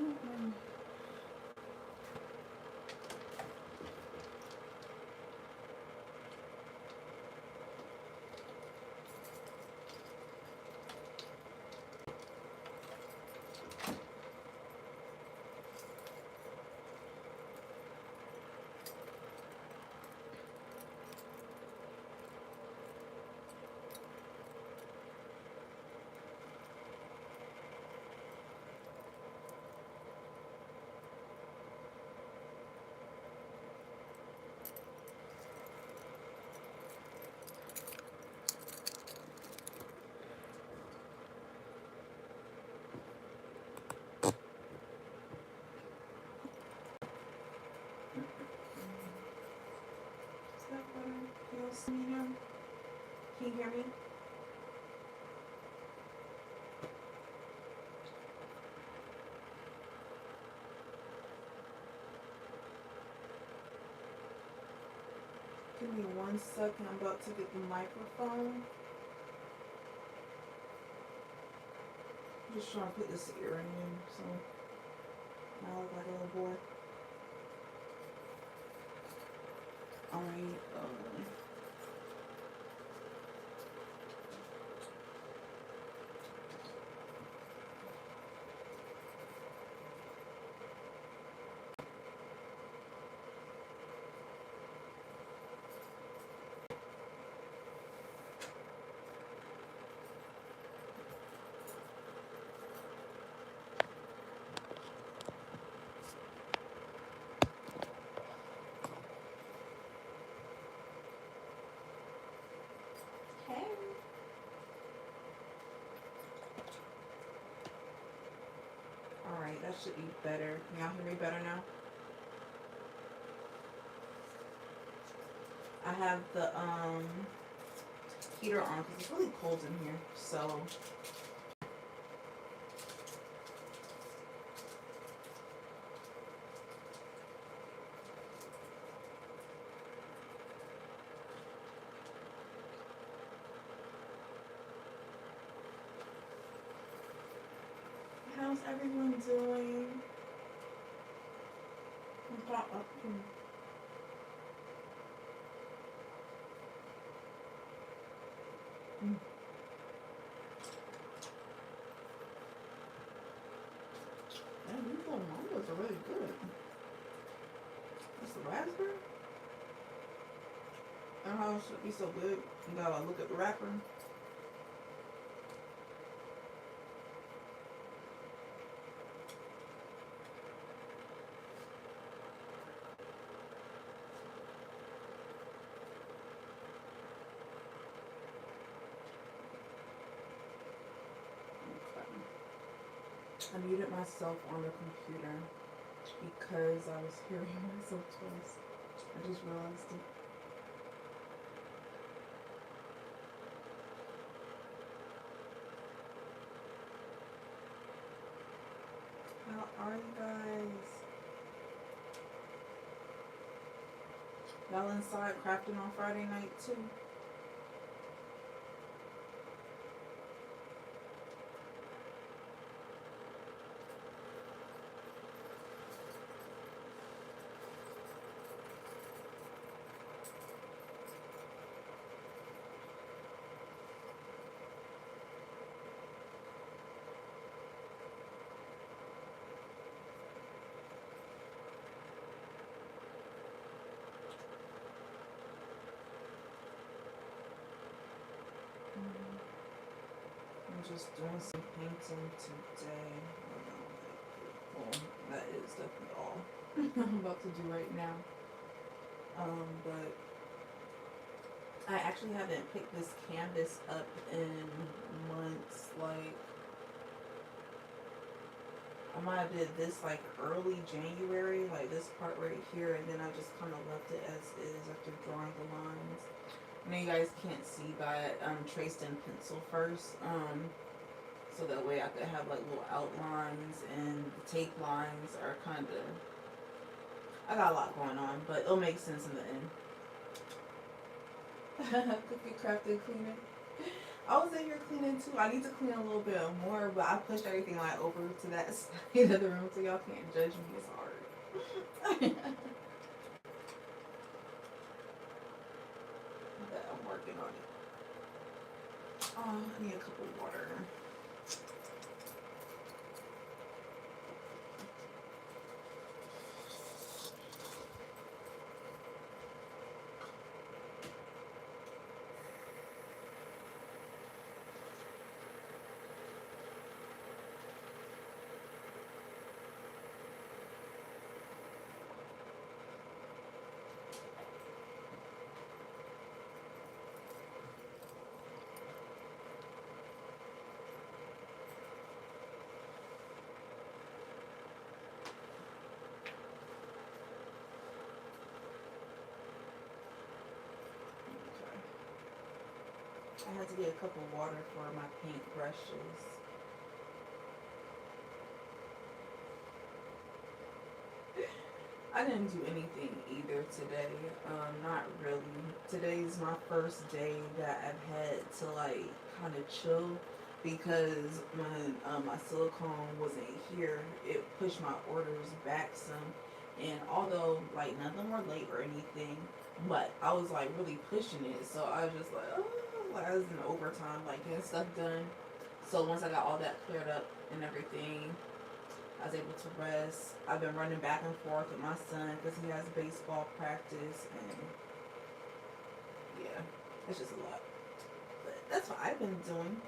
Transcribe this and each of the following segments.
Mm-mm. Is that better? Can you see me now? Can you hear me? Give me 1 second. I'm about to get the microphone. I'm just trying to put this earring in, so I look like a little boy. Alright, hey. Alright, that should be better. Can y'all hear me better now? I have the heater on because it's really cold in here. So how's everyone doing? Man, these little mangoes are really good. That's the raspberry? I don't know how it should be so good. You gotta look at the wrapper. I muted myself on the computer because I was hearing myself twice. I just realized it. How are you guys? Y'all inside crafting on Friday night too? I'm just doing some painting today. Well, that is definitely all I'm about to do right now. But I actually haven't picked this canvas up in months. Like, I might have did this like early January, like this part right here, and then I just kind of left it as is after drawing the lines. I know you guys can't see, but I traced in pencil first, so that way I could have like little outlines, and the tape lines are kind of, I got a lot going on, but it'll make sense in the end. Cookie crafted cleaner. I was in here cleaning too. I need to clean a little bit more, but I pushed everything like over to that side of the room so y'all can't judge me as hard. But I'm working on it. Oh, I need a cup of water. I had to get a cup of water for my paint brushes. I didn't do anything either today. Not really. Today's my first day that I've had to like kind of chill because when my silicone wasn't here, it pushed my orders back some. And although like none of them were late or anything, but I was like really pushing it, so I was just like, oh, like I was in overtime, like getting stuff done. So once I got all that cleared up and everything, I was able to rest. I've been running back and forth with my son because he has baseball practice, and yeah, it's just a lot. But that's what I've been doing.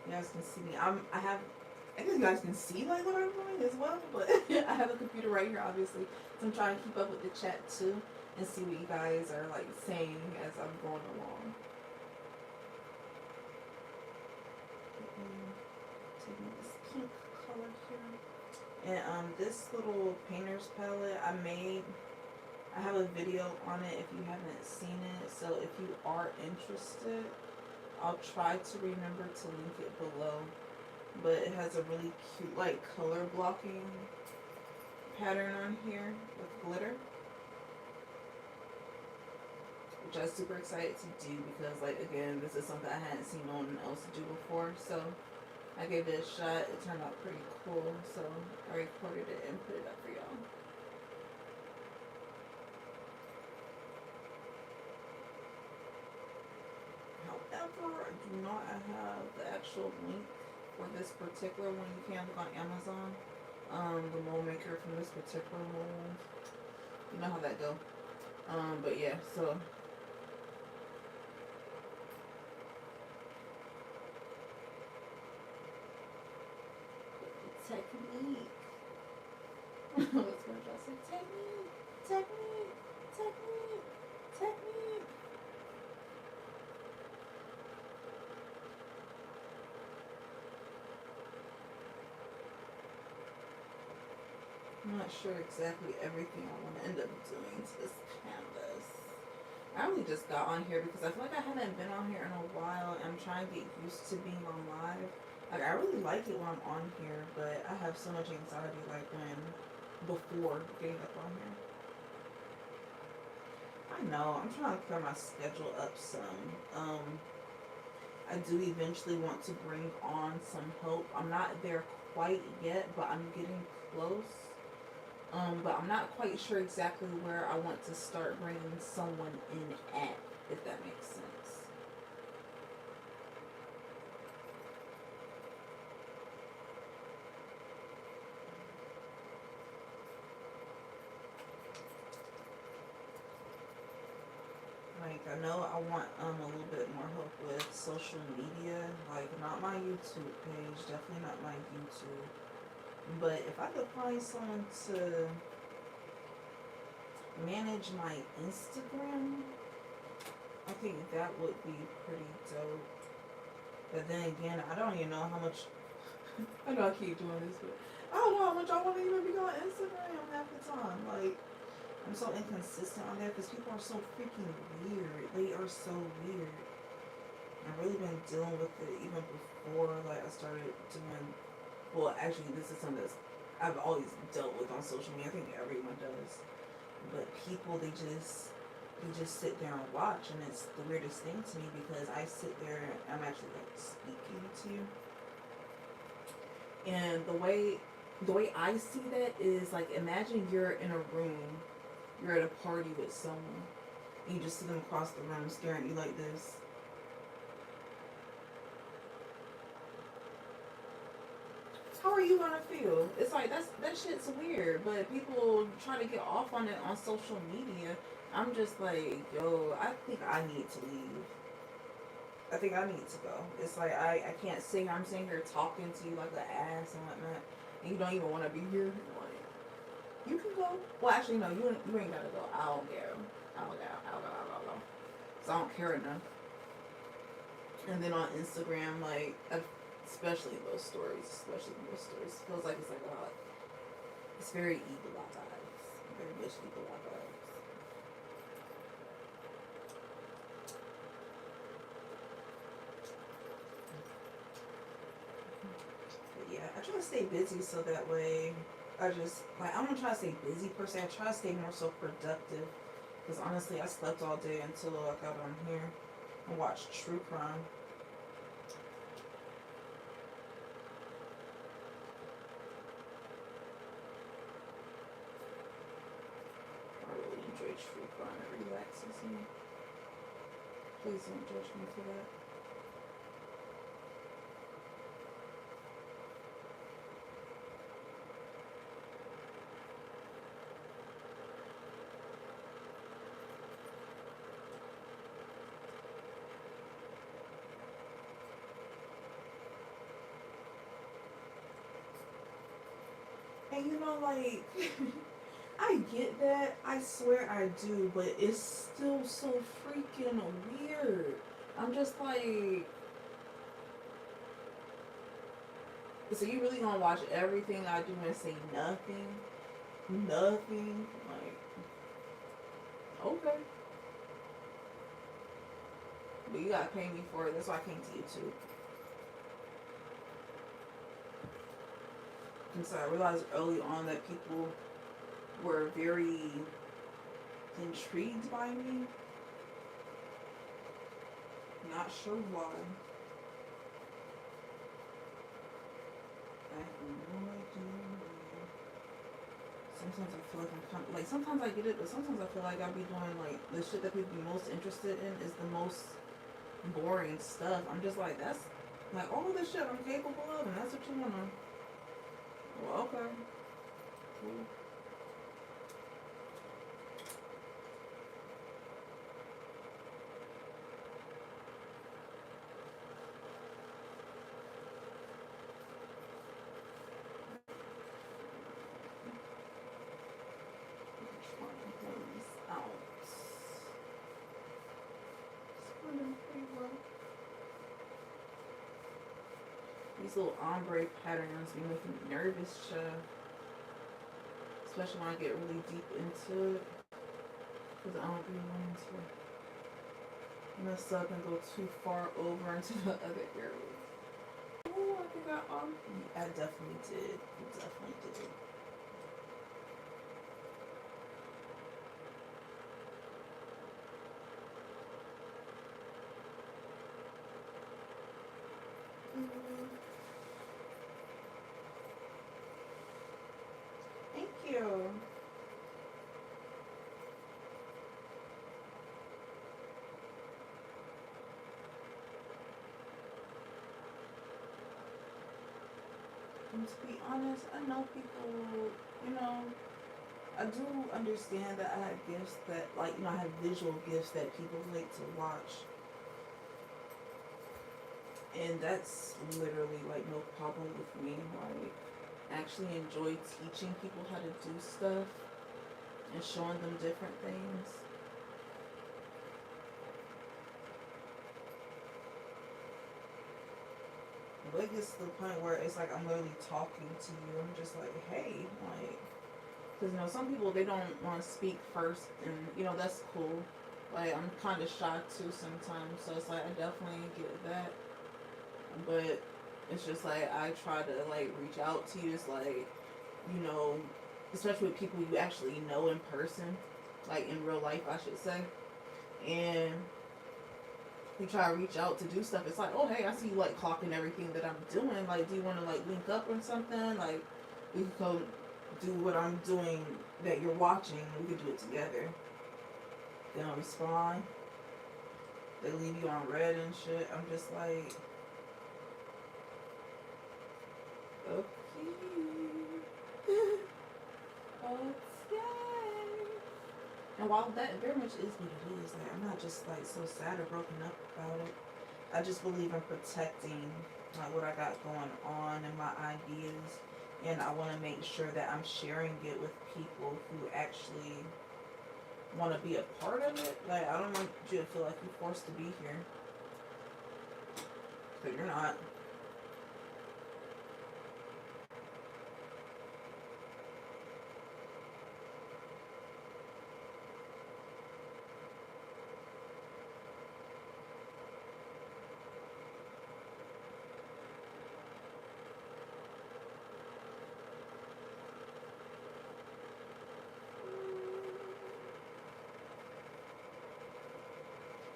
You guys can see me. I guess you guys can see like what I'm doing as well, but I have a computer right here, obviously, so I'm trying to keep up with the chat too and see what you guys are like saying as I'm going along. Taking this pink color here. And this little painter's palette I have a video on it if you haven't seen it. So if you are interested, I'll try to remember to link it below. But it has a really cute like color blocking pattern on here with glitter, which I was super excited to do because like again, this is something I hadn't seen no one else do before. So I gave it a shot. It turned out pretty cool. So I recorded it and put it up for y'all. However, I do not have the actual link for this particular one. You can look on Amazon. The mold maker from this particular mold. You know how that go. But yeah, so technique. What's going to say? Technique, technique, technique, technique. I'm not sure exactly everything I want to end up doing to this canvas. I really just got on here because I feel like I haven't been on here in a while and I'm trying to get used to being on live. Like I really like it when I'm on here, but I have so much anxiety like before getting up on here. I know, I'm trying to clear my schedule up some. I do eventually want to bring on some help. I'm not there quite yet, but I'm getting close. But I'm not quite sure exactly where I want to start bringing someone in at, if that makes sense. Like I know I want a little bit more help with social media, like not my YouTube page, definitely not my YouTube. But if I could find someone to manage my Instagram, I think that would be pretty dope. But then again, I don't even know how much. I know I keep doing this, but I don't know how much I want to even be on Instagram half the time. Like, I'm so inconsistent on there because people are so freaking weird. They are so weird. I've really been dealing with it even before, like, I started doing. Well, actually, this is something that's I've always dealt with on social media. I think everyone does. But people, they just you just sit there and watch, and it's the weirdest thing to me because I sit there and I'm actually like speaking to you, and the way I see that is like, imagine you're in a room, you're at a party with someone, and you just see them across the room staring at you like this. How are you gonna feel? It's like that shit's weird, but people try to get off on it on social media. I'm just like, yo, I think I need to leave. I think I need to go. It's like I can't sit here. I'm sitting here talking to you like an ass and whatnot, and you don't even want to be here. Like, you can go. Well, actually, no, you ain't gotta go. I don't care. I don't go. So I don't care enough. And then on Instagram, like, especially those stories, feels like it's like, it's very evil vibes, very much evil vibes. But yeah, I try to stay busy so that way I just like, I don't try to stay busy per se. I try to stay more so productive because honestly, I slept all day until I got on here and watched true crime. I really enjoy true crime. It relaxes me. Please don't judge me for that. And you know, like, I get that. I swear I do, but it's still so freaking weird. I'm just like, so you really gonna watch everything I do and say nothing? Nothing? Like, okay. But you gotta pay me for it. That's why I came to YouTube. And so I realized early on that people were very intrigued by me. Not sure why. I have no idea. Sometimes I feel like like, sometimes I get it, but sometimes I feel like I'll be doing like the shit that people be most interested in is the most boring stuff. I'm just like, that's like all this shit I'm capable of, and that's what you wanna. Well, okay, cool. These little ombre patterns be making me nervous, especially when I get really deep into it, because I don't be wanting to mess up and go too far over into the other areas. Oh, I think I definitely did. Definitely did. Thank you. And to be honest, I know people, you know, I do understand that I have gifts that, like, I have visual gifts that people like to watch. And that's literally, like, no problem with me. Like, I actually enjoy teaching people how to do stuff and showing them different things. But it gets to the point where it's like I'm literally talking to you. I'm just like, hey, like, because some people they don't want to speak first, and that's cool. Like I'm kind of shy too sometimes, so it's like I definitely get that. But it's just like I try to like reach out to you. It's like you know, especially with people you actually know in person, like in real life, I should say. and you try to reach out to do stuff. It's like, oh hey, I see you like clocking everything that I'm doing. Like, do you want to like link up or something? Like, we could go do what I'm doing that you're watching. We could do it together. They don't respond. They leave you on red and shit. I'm just like, okay. Okay. And while that very much is what it is, like I'm not just like so sad or broken up about it. I just believe in protecting like what I got going on and my ideas, and I want to make sure that I'm sharing it with people who actually want to be a part of it. Like I don't want you to feel like you're forced to be here, because you're not.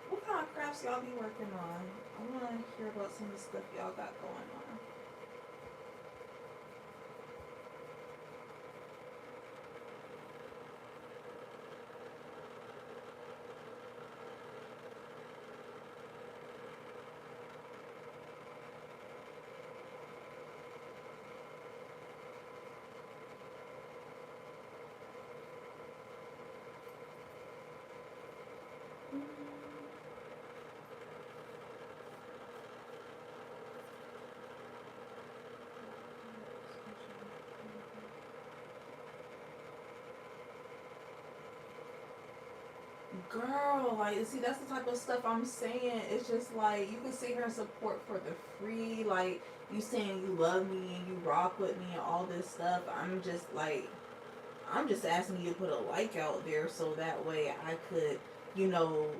What kind of crafts y'all be working on? I want to hear about some of the stuff y'all got going on. Girl, like, see, that's the type of stuff I'm saying. It's just like you can sit here and support for the free, like you saying you love me and you rock with me and all this stuff. I'm just asking you to put a like out there so that way I could,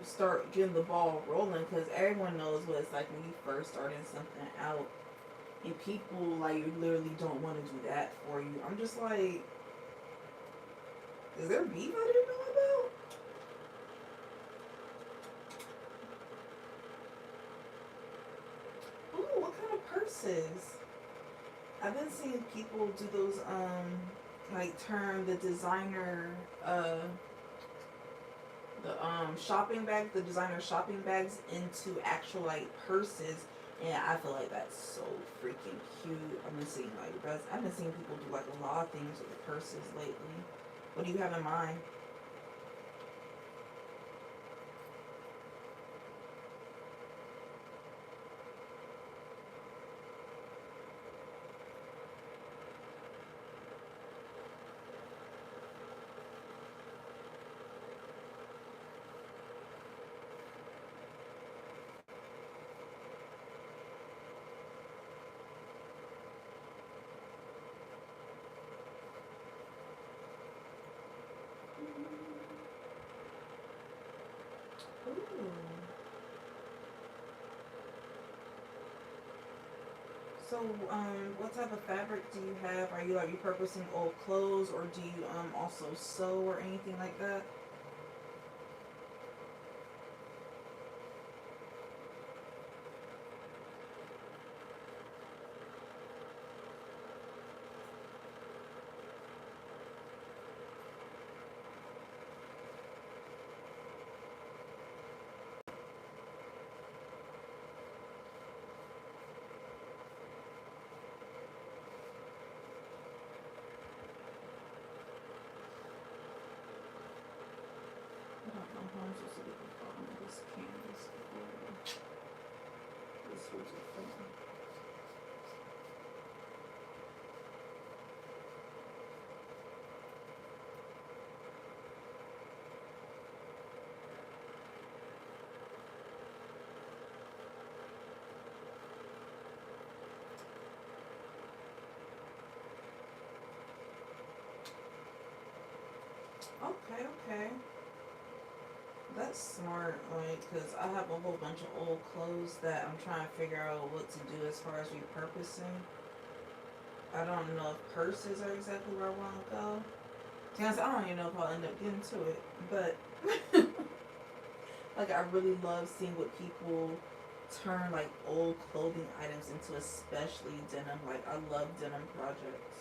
start getting the ball rolling, because everyone knows what it's like when you first starting something out and people like literally don't want to do that for you. I'm just like, is there beef I didn't know about? Ooh, what kind of purses? I've been seeing people do those like turn the designer shopping bag, the designer shopping bags into actual like purses, and I feel like that's so freaking cute. I've been seeing people do like a lot of things with the purses lately. What do you have in mind? Ooh. So, what type of fabric do you have? Are you like repurposing old clothes, or do you also sew or anything like that? I don't know how I'm supposed to get the bottom of this canvas. This was a thing. Okay, okay. That's smart, like, because I have a whole bunch of old clothes that I'm trying to figure out what to do as far as repurposing. I don't know if purses are exactly where I want to go. To be honest, I don't even know if I'll end up getting to it, but Like, I really love seeing what people turn like old clothing items into, especially denim. Like, I love denim projects.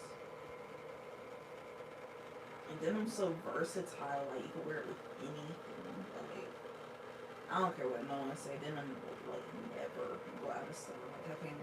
And denim's so versatile. Like, you can wear it with anything. Like, I don't care what no one say. Denim will like never go out of style. Like, I can't.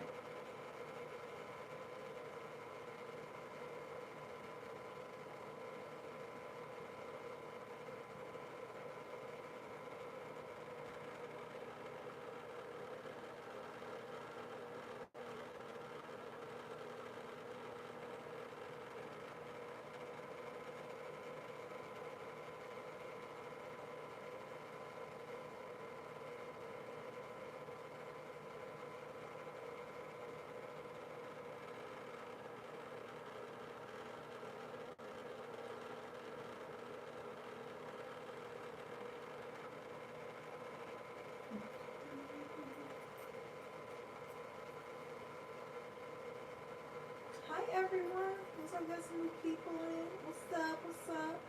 Hi everyone. Looks like there's some new people in. What's up? What's up?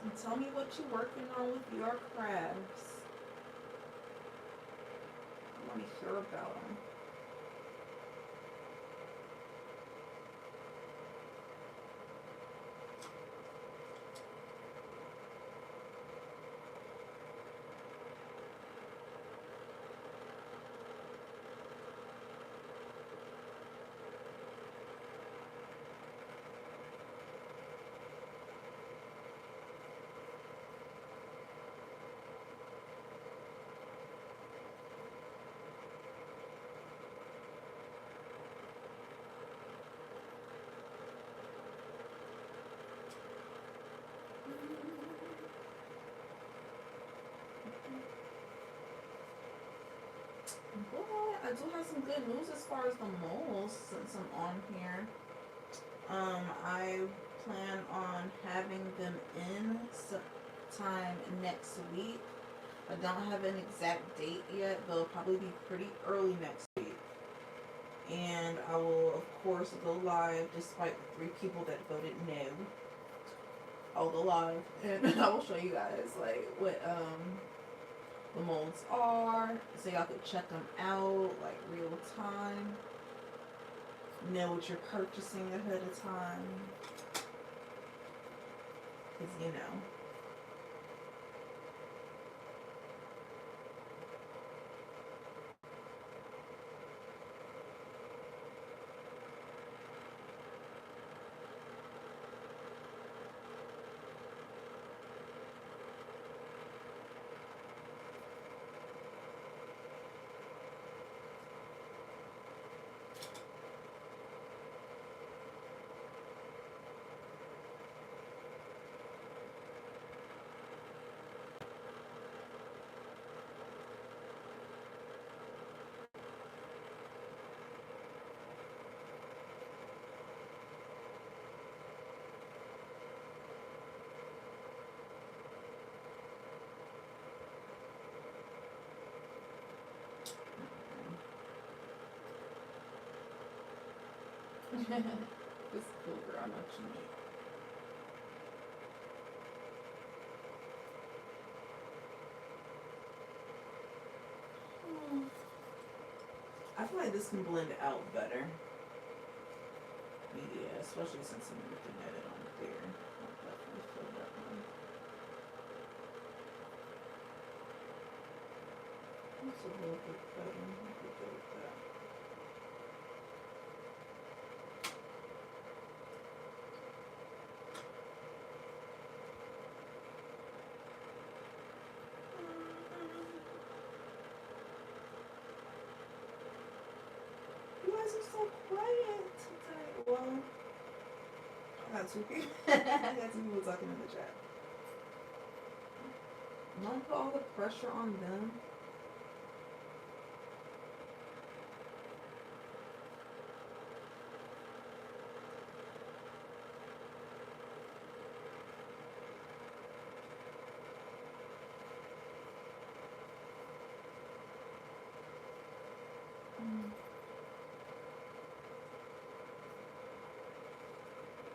And tell me what you're working on with your crafts. I want to hear about them. But I do have some good news as far as the moles since I'm on here. I plan on having them in sometime next week. I don't have an exact date yet, but it'll probably be pretty early next week. And I will, of course, go live despite the 3 people that voted no. I'll go live and I will show you guys like what the molds are, so y'all can check them out like real time. Know what you're purchasing ahead of time, because you know. This cool girl, I know what you mean. I feel like this can blend out better. Yeah, especially since I'm looking at it on there. I'll definitely feel that one. It's a little bit better. I could go with that. You guys are so quiet today. Well, I got 2 people. I got 2 people talking in the chat. Don't put all the pressure on them.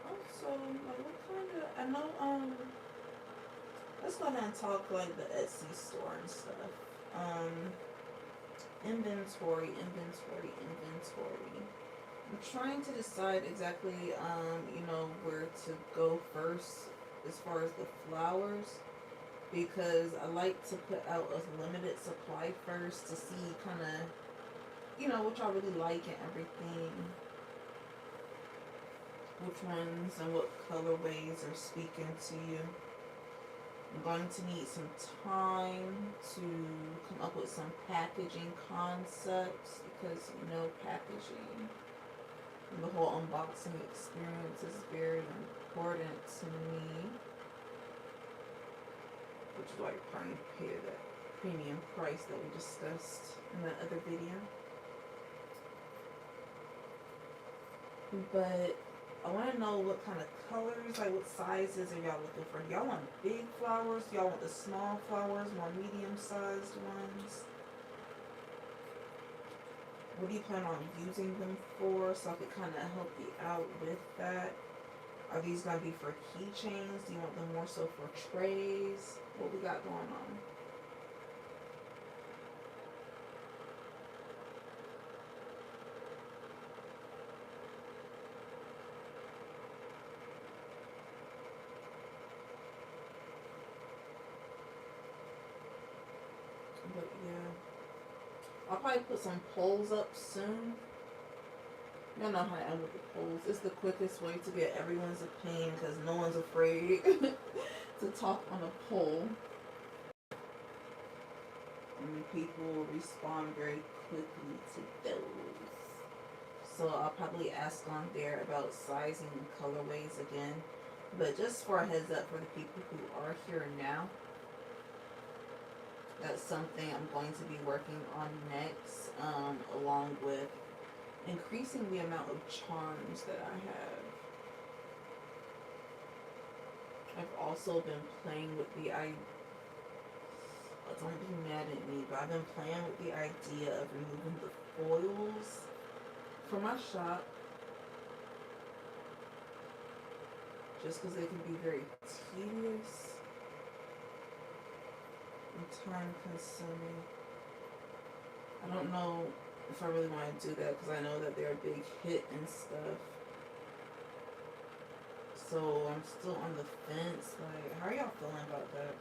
Also, like, what kind of? I know, let's go ahead and talk like the Etsy store and stuff. Inventory. I'm trying to decide exactly, where to go first as far as the flowers, because I like to put out a limited supply first to see kind of, what y'all really like and everything. Which ones and what colorways are speaking to you. I'm going to need some time to come up with some packaging concepts because packaging and the whole unboxing experience is very important to me, which is why you're probably pay that premium price that we discussed in that other video. But I want to know what kind of colors, like what sizes are y'all looking for? Y'all want big flowers? Y'all want the small flowers, more medium-sized ones? What do you plan on using them for, so I could kind of help you out with that? Are these going to be for keychains? Do you want them more so for trays? What we got going on? But yeah, I'll probably put some polls up soon. Y'all know how I am with the polls. It's the quickest way to get everyone's opinion because no one's afraid to talk on a poll. And people respond very quickly to those. So I'll probably ask on there about sizing and colorways again. But just for a heads up for the people who are here now, that's something I'm going to be working on next, along with increasing the amount of charms that I have. I've also been playing with the idea, don't be mad at me, but I've been playing with the idea of removing the foils from my shop, just because they can be very tedious and time consuming. I don't know if I really want to do that because I know that they're a big hit and stuff. So I'm still on the fence. Like, how are y'all feeling about that?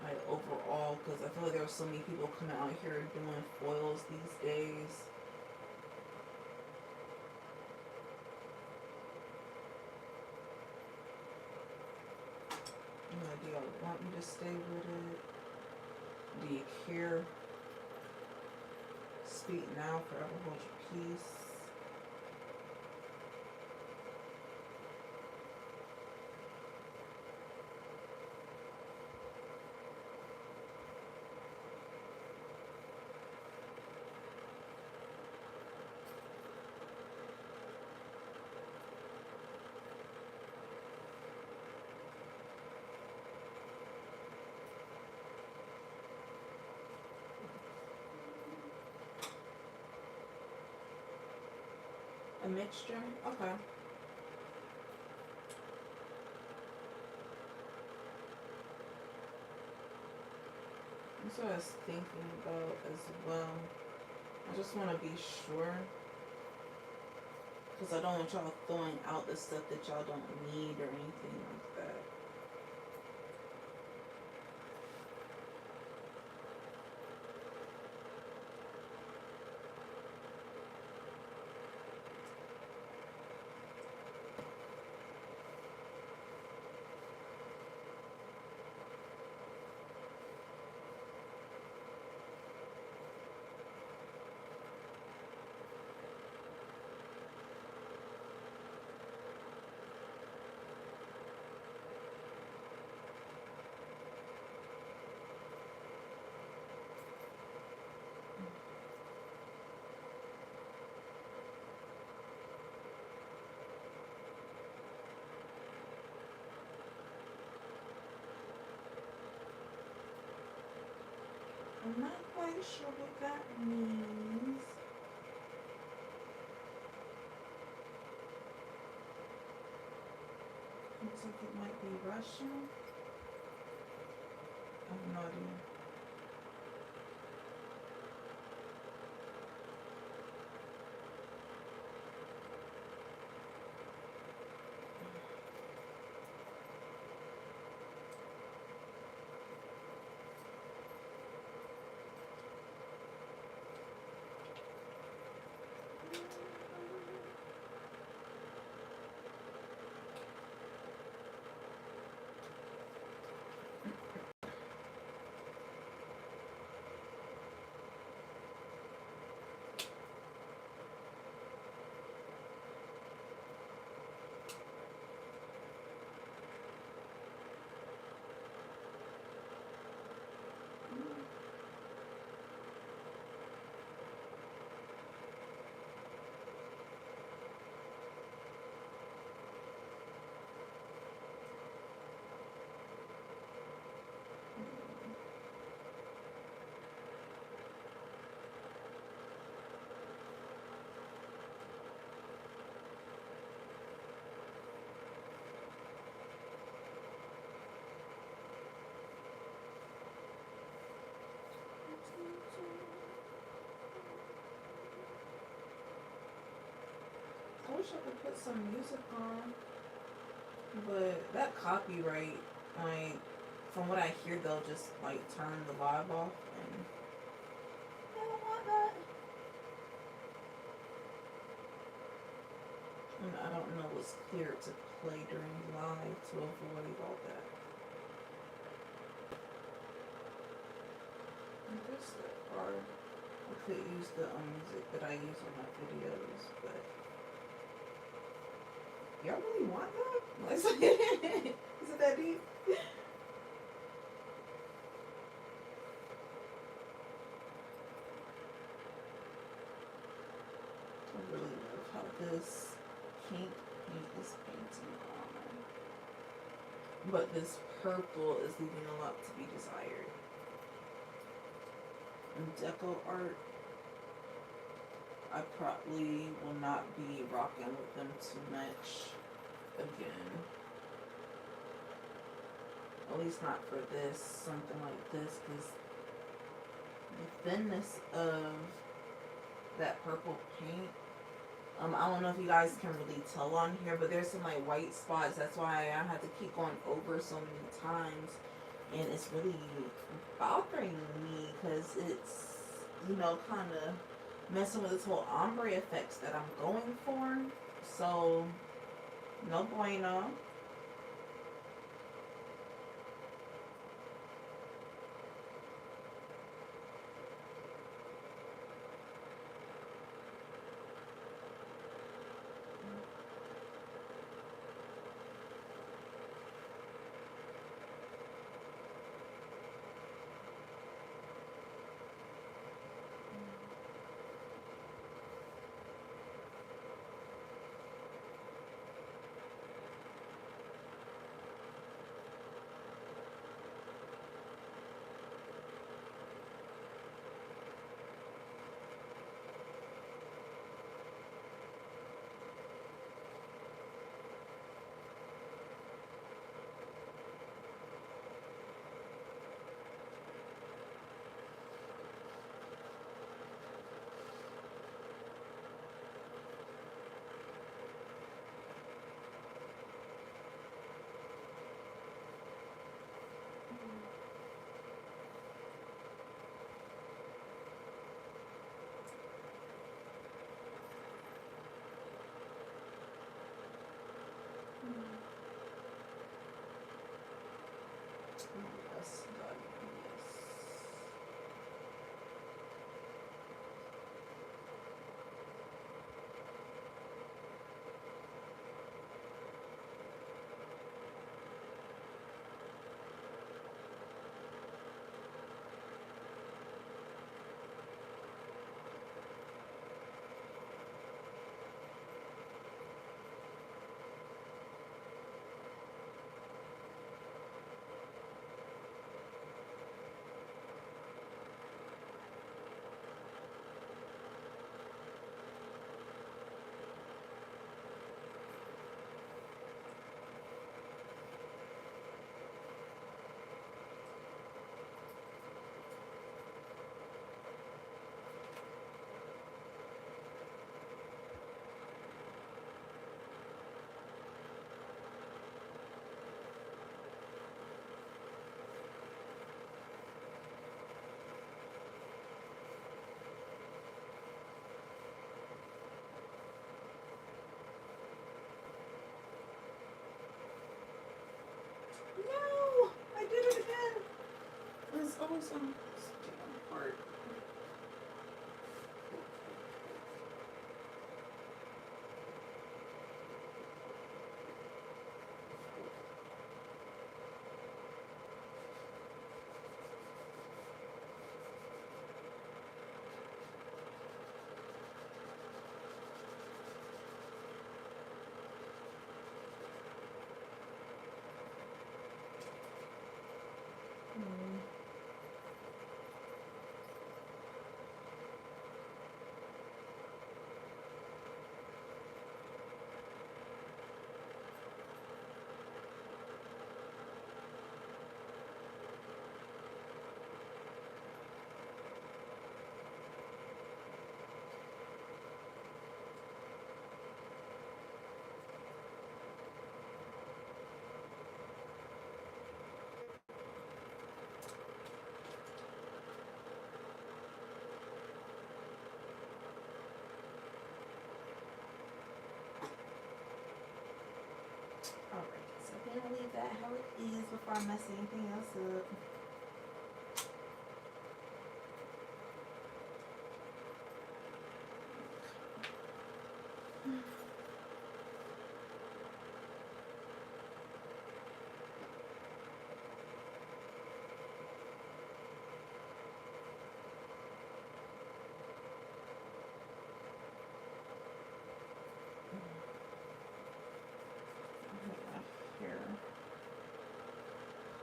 Like, overall, because I feel like there are so many people coming out here doing foils these days. Do y'all want me to stay with it? Do you care? Speak now, forever hold your peace. A mixture? Okay. That's what I was thinking about as well. I just want to be sure, because I don't want y'all throwing out the stuff that y'all don't need or anything like that. I'm not quite sure what that means. Looks like it might be Russian. No idea. I wish I could put some music on, but that copyright, like, from what I hear, they'll just like turn the live off, and I don't want that. And I don't know what's clear to play during live to avoid all that. I guess there are. I could use the music that I use on my videos, but y'all really want that? Like, is it that deep? I really love how this pink paint is painting on. But this purple is leaving a lot to be desired. And deco art, I probably will not be rocking with them too much again. At least not for this, something like this, because the thinness of that purple paint, I don't know if you guys can really tell on here, but there's some like white spots. That's why I had to keep going over so many times, and it's really bothering me because it's, you know, kind of messing with this whole ombre effects that I'm going for. So no bueno. was on this damn part. Alright, so I'm gonna leave that how it is before I mess anything else up. Hair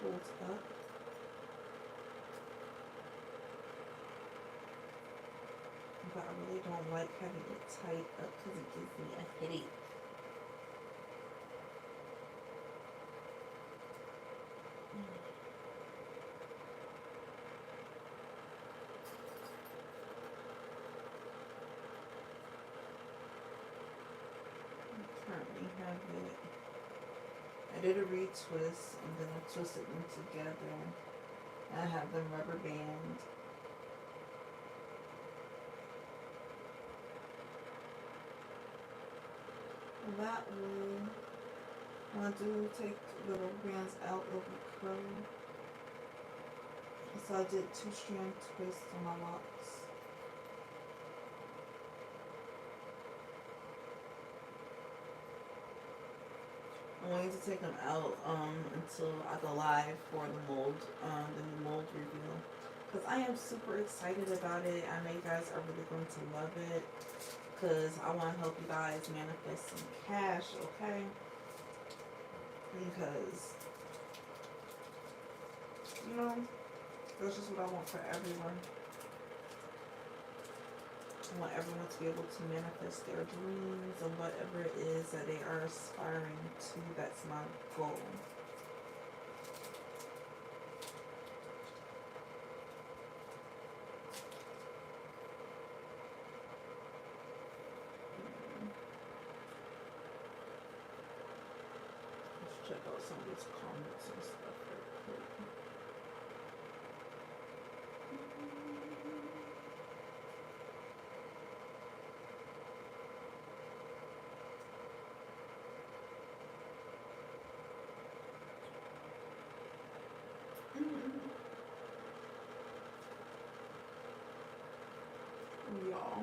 holds up. But I really don't like having it tight up because it gives me a headache. I currently have it. I did a retwist and then I twisted them together. I have them rubber band. That way, when I do take the rubber bands out, it'll be curly. So I did 2-strand twists on my locks. I'm waiting to take them out until I go live for the mold, the new mold reveal. Because I am super excited about it. I know you guys are really going to love it. Because I want to help you guys manifest some cash, okay? Because, you know, that's just what I want for everyone. I want everyone to be able to manifest their dreams and whatever it is that they are aspiring to. That's my goal. Let's check out some of these comments and stuff real quick. Y'all.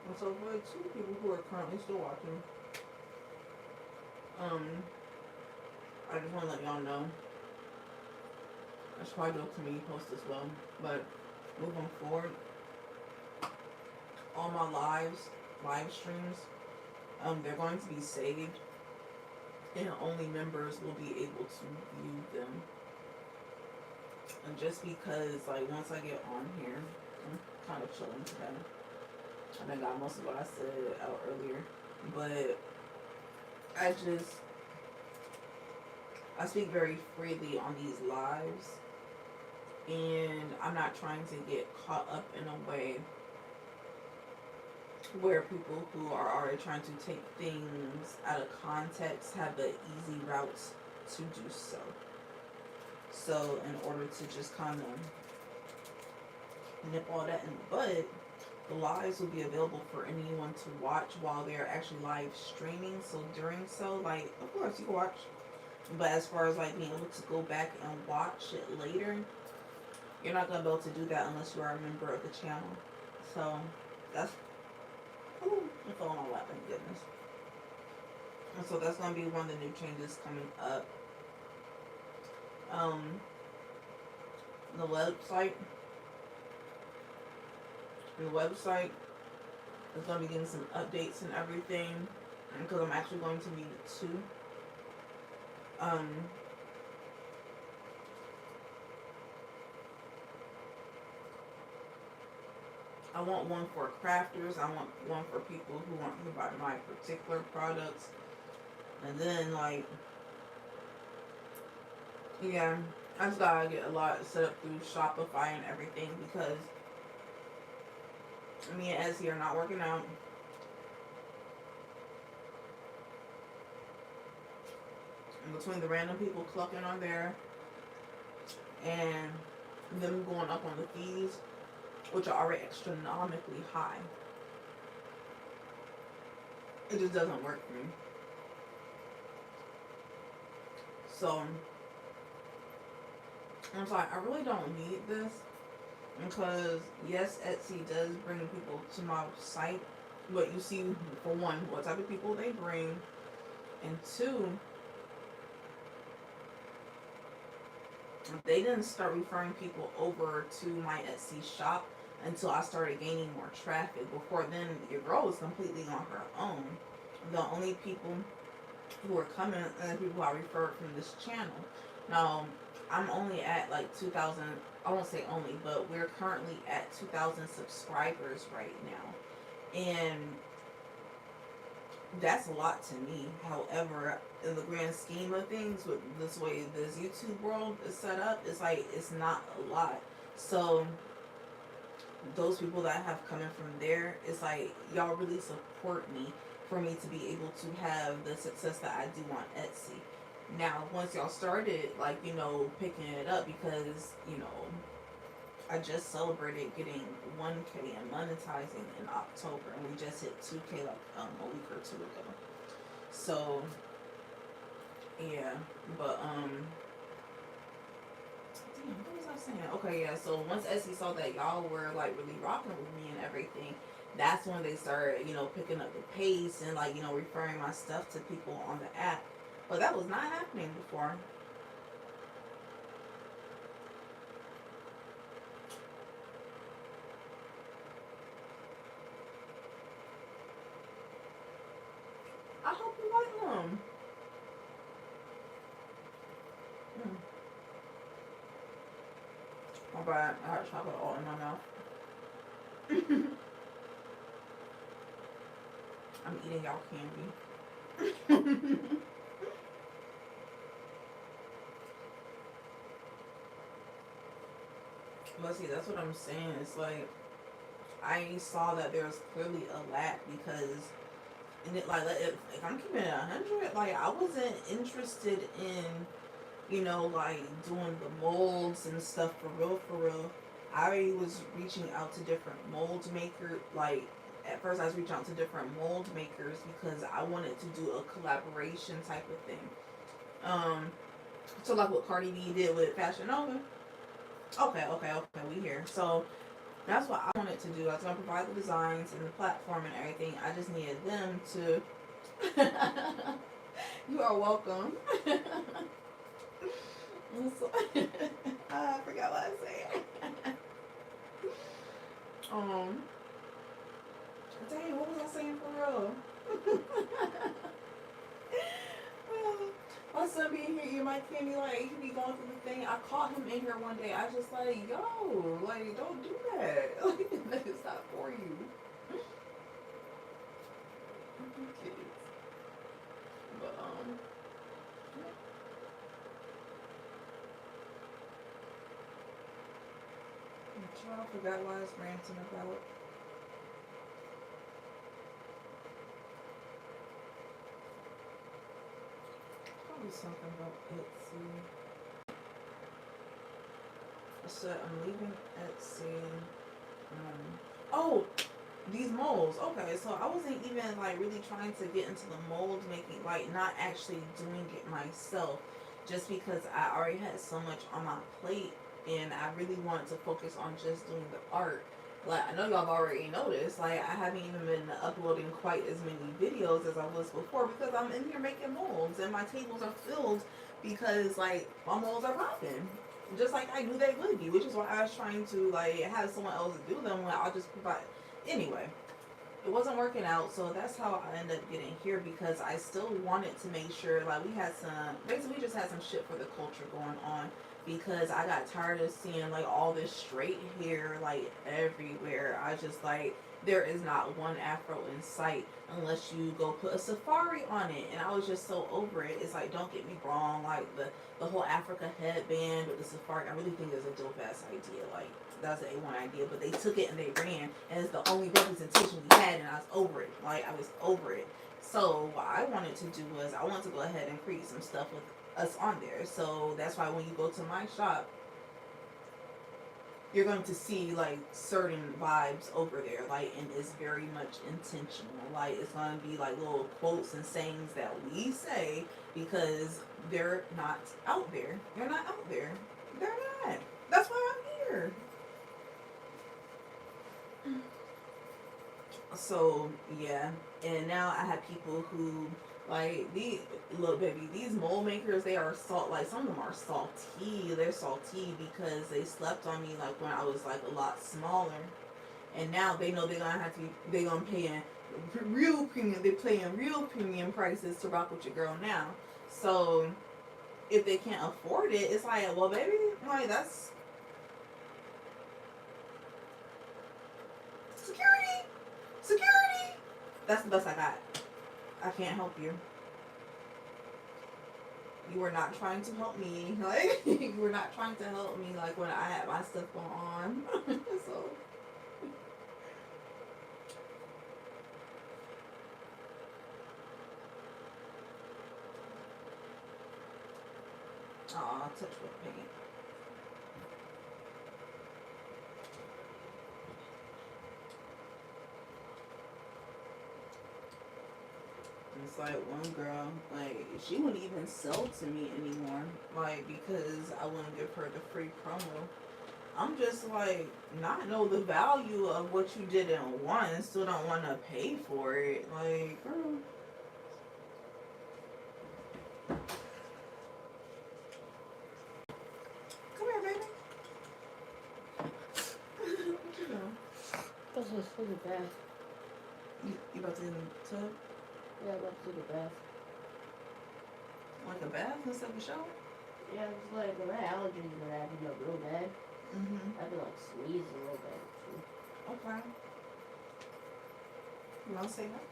And so for the 2 people who are currently still watching, I just want to let y'all know. I should probably do a community post as well. But moving forward, all my live streams, they're going to be saved. And only members will be able to view them. And just because, like, once I get on here, I'm kind of chilling today. I got most of what I said out earlier. But I speak very freely on these lives. And I'm not trying to get caught up in a way where people who are already trying to take things out of context have the easy routes to do so. So in order to just kind of nip all that in the bud, The lives will be available for anyone to watch while they're actually live streaming. So during so, like, of course you can watch, but as far as like being able to go back and watch it later, you're not gonna be able to do that unless you are a member of the channel. So that's, ooh, I'm falling all that, thank goodness. And so that's gonna be one of the new changes coming up. Um, the website, is gonna be getting some updates and everything, because I'm actually going to need it too. I want one for crafters. I want one for people who want to buy my particular products. And then, like, yeah, I just gotta get a lot set up through Shopify and everything, because me and Ezzy are not working out. And between the random people clucking on there and them going up on the fees, which are already astronomically high, it just doesn't work for me. So I'm sorry, I really don't need this, because yes, Etsy does bring people to my site, but you see, for one, what type of people they bring, and two, they didn't start referring people over to my Etsy shop until I started gaining more traffic. Before then, your girl was completely on her own. The only people who were coming are the people I referred from this channel. Now, I'm only at like 2,000, I won't say only, but we're currently at 2,000 subscribers right now. And that's a lot to me. However, in the grand scheme of things, with this way this YouTube world is set up, it's like, it's not a lot. So those people that have coming from there, it's like, y'all really support me for me to be able to have the success that I do on Etsy. Now, once y'all started, like, you know, picking it up, because, you know, I just celebrated getting 1K and monetizing in October, and we just hit 2K like a week or two ago. So yeah, but damn, what was I saying? Okay, yeah. So once Etsy saw that y'all were like really rocking with me and everything, that's when they started, you know, picking up the pace and, like, you know, referring my stuff to people on the app. But that was not happening before. I hope you like them. Oh, but I had chocolate all in my mouth. I'm eating y'all candy. But see, that's what I'm saying. It's like, I saw that there's clearly a lack, because, and it, like, if I'm keeping it 100, like, I wasn't interested in, you know, like, doing the molds and stuff for real, for real. I was reaching out to different mold makers. Like, at first I was reaching out to different mold makers because I wanted to do a collaboration type of thing. So like what Cardi B did with Fashion Nova. Okay, we here. So that's what I wanted to do. I was gonna provide the designs and the platform and everything. I just needed them to. You are welcome. So, I forgot what I said. Dang, what was I saying for real? My son being here, you might candy, like, he be going through the thing. I caught him in here one day. I just like, yo, like, don't do that. Like, that is not for you. Kids. But I forgot what I was ranting about. Probably something about Etsy. I said I'm leaving Etsy. Oh, These molds. Okay, so I wasn't even like really trying to get into the mold making, like not actually doing it myself, just because I already had so much on my plate and I really wanted to focus on just doing the art. Like I know y'all have already noticed, like I haven't even been uploading quite as many videos as I was before because I'm in here making molds and my tables are filled because like my molds are popping. Just like I knew they would be, which is why I was trying to like have someone else do them when I'll just provide. Anyway, it wasn't working out, so that's how I ended up getting here because I still wanted to make sure like we had some basically we just had some shit for the culture going on because I got tired of seeing like all this straight hair like everywhere. I just like there is not one afro in sight unless you go put a safari on it, and I was just so over it. It's like don't get me wrong, like the whole Africa headband with the safari I really think is a dope ass idea. Like that's an A1 idea, but they took it and they ran, and it's the only representation we had, and I was over it. Like, I was over it. So, what I wanted to do was, I wanted to go ahead and create some stuff with us on there. So, that's why when you go to my shop, you're going to see, like, certain vibes over there. Like, and it's very much intentional. Like, it's going to be, like, little quotes and sayings that we say because they're not out there. They're not out there. They're not. That's why I'm here. So yeah, and now I have people who like these little baby these mold makers. They are salt like some of them are salty. They're salty because they slept on me like when I was like a lot smaller, and now they know they're gonna have to they're gonna pay in real premium. They're paying real premium prices to rock with your girl now. So if they can't afford it, it's like well baby like that's security. Security! That's the best I got. I can't help you. You were not trying to help me. Like, you were not trying to help me, like, when I had my stuff going on. So. Aw, touch with paint. It's like one girl, like she wouldn't even sell to me anymore, like because I wouldn't give her the free promo. I'm just like not know the value of what you did in one, and still don't want to pay for it. Like, girl, come here, baby. What you doing? That's just for the bath. You about to get in the tub? Yeah, I'm about to take a bath. Like a bath instead of a shower? Yeah, it's like when my allergies were acting up real bad, Mm-hmm. I've been like sneezing real bad too. Okay. You want to say that?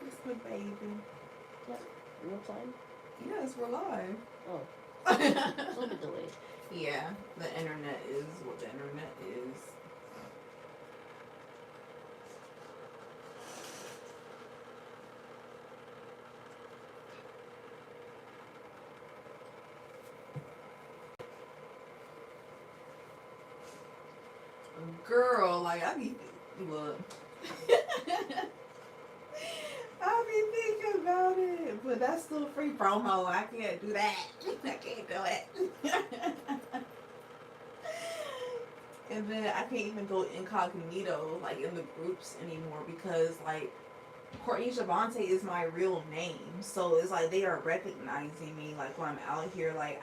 It's good, baby. Yep. Real time? Yes, we're live. Oh. It's a little bit delayed. Yeah, the internet is what the internet is. Girl, like I be look. I be thinking about it, but that's still free promo. I can't do that. I can't do it. And then I can't even go incognito like in the groups anymore because like Courtney Javante is my real name, so it's like they are recognizing me like when I'm out here. Like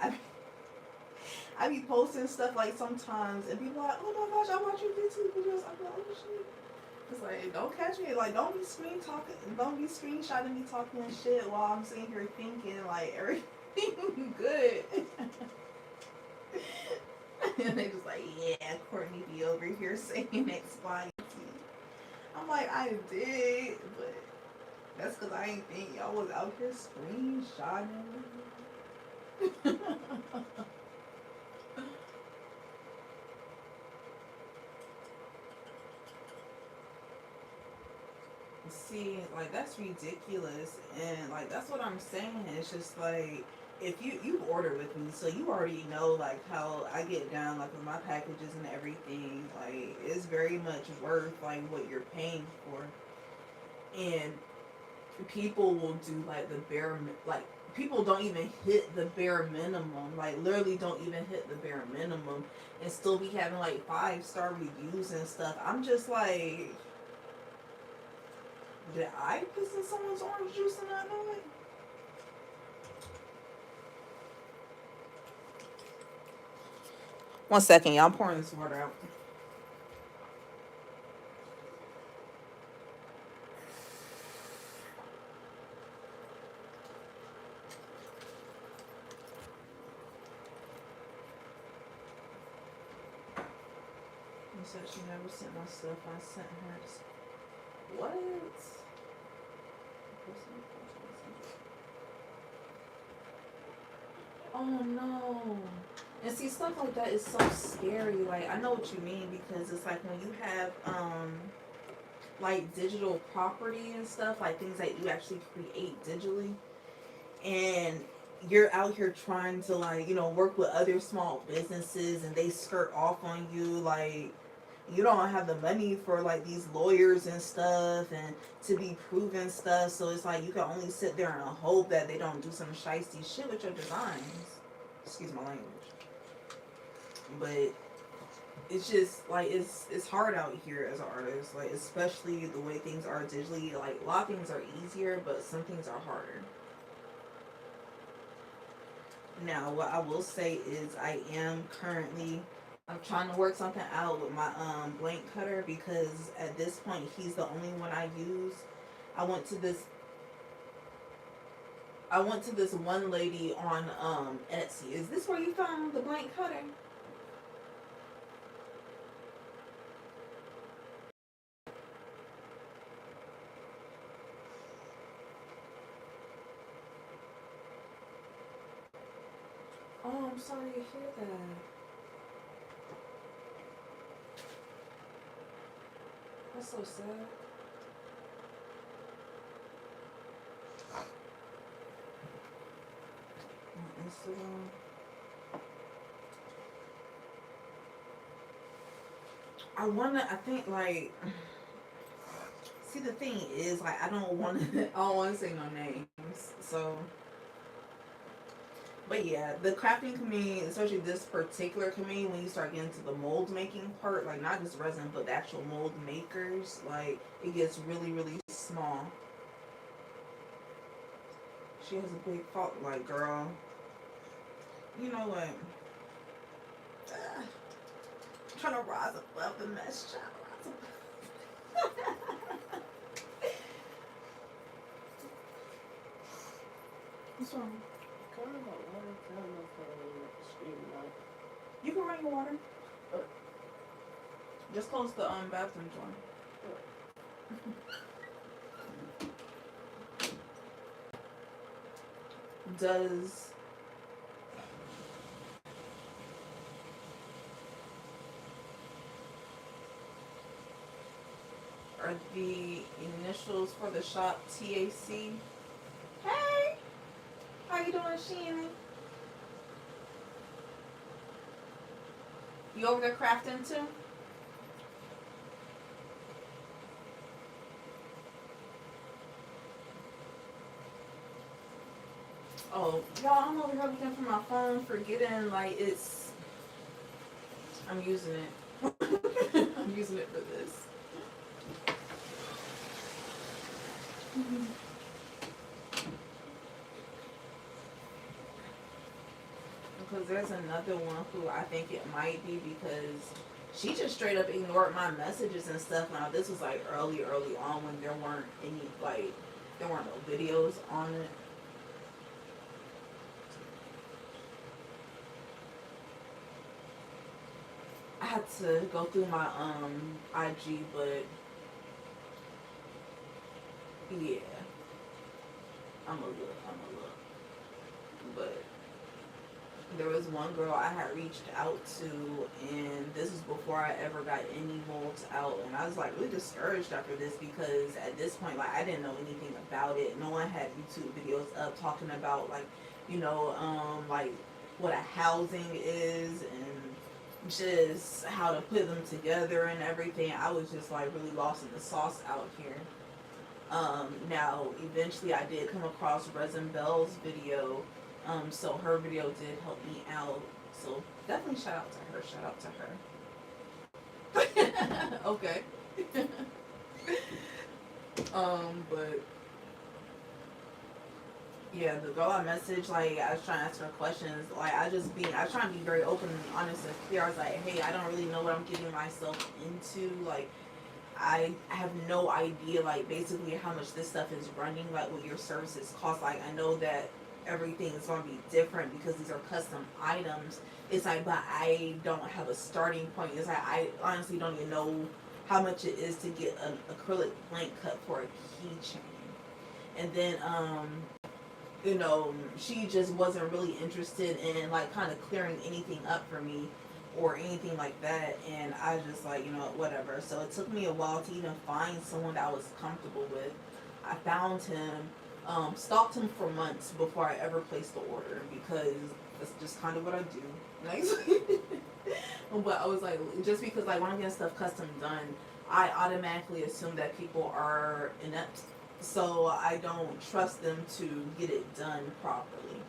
I be posting stuff like sometimes, and people are like, oh my gosh, I watch your YouTube videos. I'm like, oh shit. It's like don't catch me. Like don't be don't be screenshotting me talking shit while I'm sitting here thinking like everything good. And they just like, yeah, Courtney be over here saying X, Y, and Z. I'm like, I did, but that's because I ain't think y'all was out here screenshotting. See, like that's ridiculous, and like that's what I'm saying. It's just like if you order with me, so you already know like how I get down, like with my packages and everything. Like it's very much worth like what you're paying for, and people will do like the like people don't even hit the bare minimum. Like literally don't even hit the bare minimum, and still be having like 5-star reviews and stuff. I'm just like, did I piss in someone's orange juice and not know it? One second, y'all. I'm pouring this water out. She said she never sent my stuff. I sent hers. What? Oh no. And see, stuff like that is so scary. Like I know what you mean, because it's like when you have like digital property and stuff, like things that you actually create digitally, and you're out here trying to like, you know, work with other small businesses, and they skirt off on you, like you don't have the money for like these lawyers and stuff and to be proven stuff, so it's like you can only sit there and hope that they don't do some shiesty shit with your designs. Excuse my language. But it's just like it's hard out here as an artist, like especially the way things are digitally. Like a lot of things are easier, but some things are harder. Now what I will say is I'm trying to work something out with my blank cutter, because at this point he's the only one I use. I went to this I went to this one lady on Etsy. Is this where you found the blank cutter? Oh, I'm sorry to hear that. That's so sad. On Instagram. I think like, see the thing is like I don't wanna I don't wanna say no names. So but yeah, the crafting community, especially this particular community, when you start getting to the mold making part, like not just resin but the actual mold makers, like it gets really, really small. She has a big fault, like girl. You know what? I'm trying to rise above the mess, child. Rise above. What's wrong? Kind of water, kind of stream light. You can run your water. Just close the bathroom door. Does are the initials for the shop TAC? Hey, how you doing, Shannon? You over there crafting too? Oh, y'all, I'm over here looking for my phone, forgetting like I'm using it. I'm using it for this. Because there's another one who I think it might be, because she just straight up ignored my messages and stuff. Now this was like early on when there weren't no videos on it. I had to go through my IG, but yeah, I'm a look, but there was one girl I had reached out to, and this was before I ever got any molds out, and I was like really discouraged after this because at this point, like, I didn't know anything about it. No one had YouTube videos up talking about, like, like what a housing is and just how to put them together and everything. I was just like really lost in the sauce out here. Now, eventually I did come across Resin Bell's video. So her video did help me out. So definitely shout out to her. Shout out to her. Okay. But yeah, the girl I messaged, like, I was trying to ask her questions. Like, I was trying to be very open and honest and clear. I was like, hey, I don't really know what I'm getting myself into. Like, I have no idea, like, basically how much this stuff is running, like, what your services cost. Like, I know that everything is going to be different because these are custom items. It's like, but I don't have a starting point. It's like, I honestly don't even know how much it is to get an acrylic blank cut for a keychain. And then, she just wasn't really interested in, like, kind of clearing anything up for me or anything like that. And I just, like, whatever. So it took me a while to even find someone that I was comfortable with. I found him, stalked him for months before I ever placed the order because that's just kind of what I do. Like, but I was like, just because, like, when I'm getting stuff custom done, I automatically assume that people are inept. So I don't trust them to get it done properly.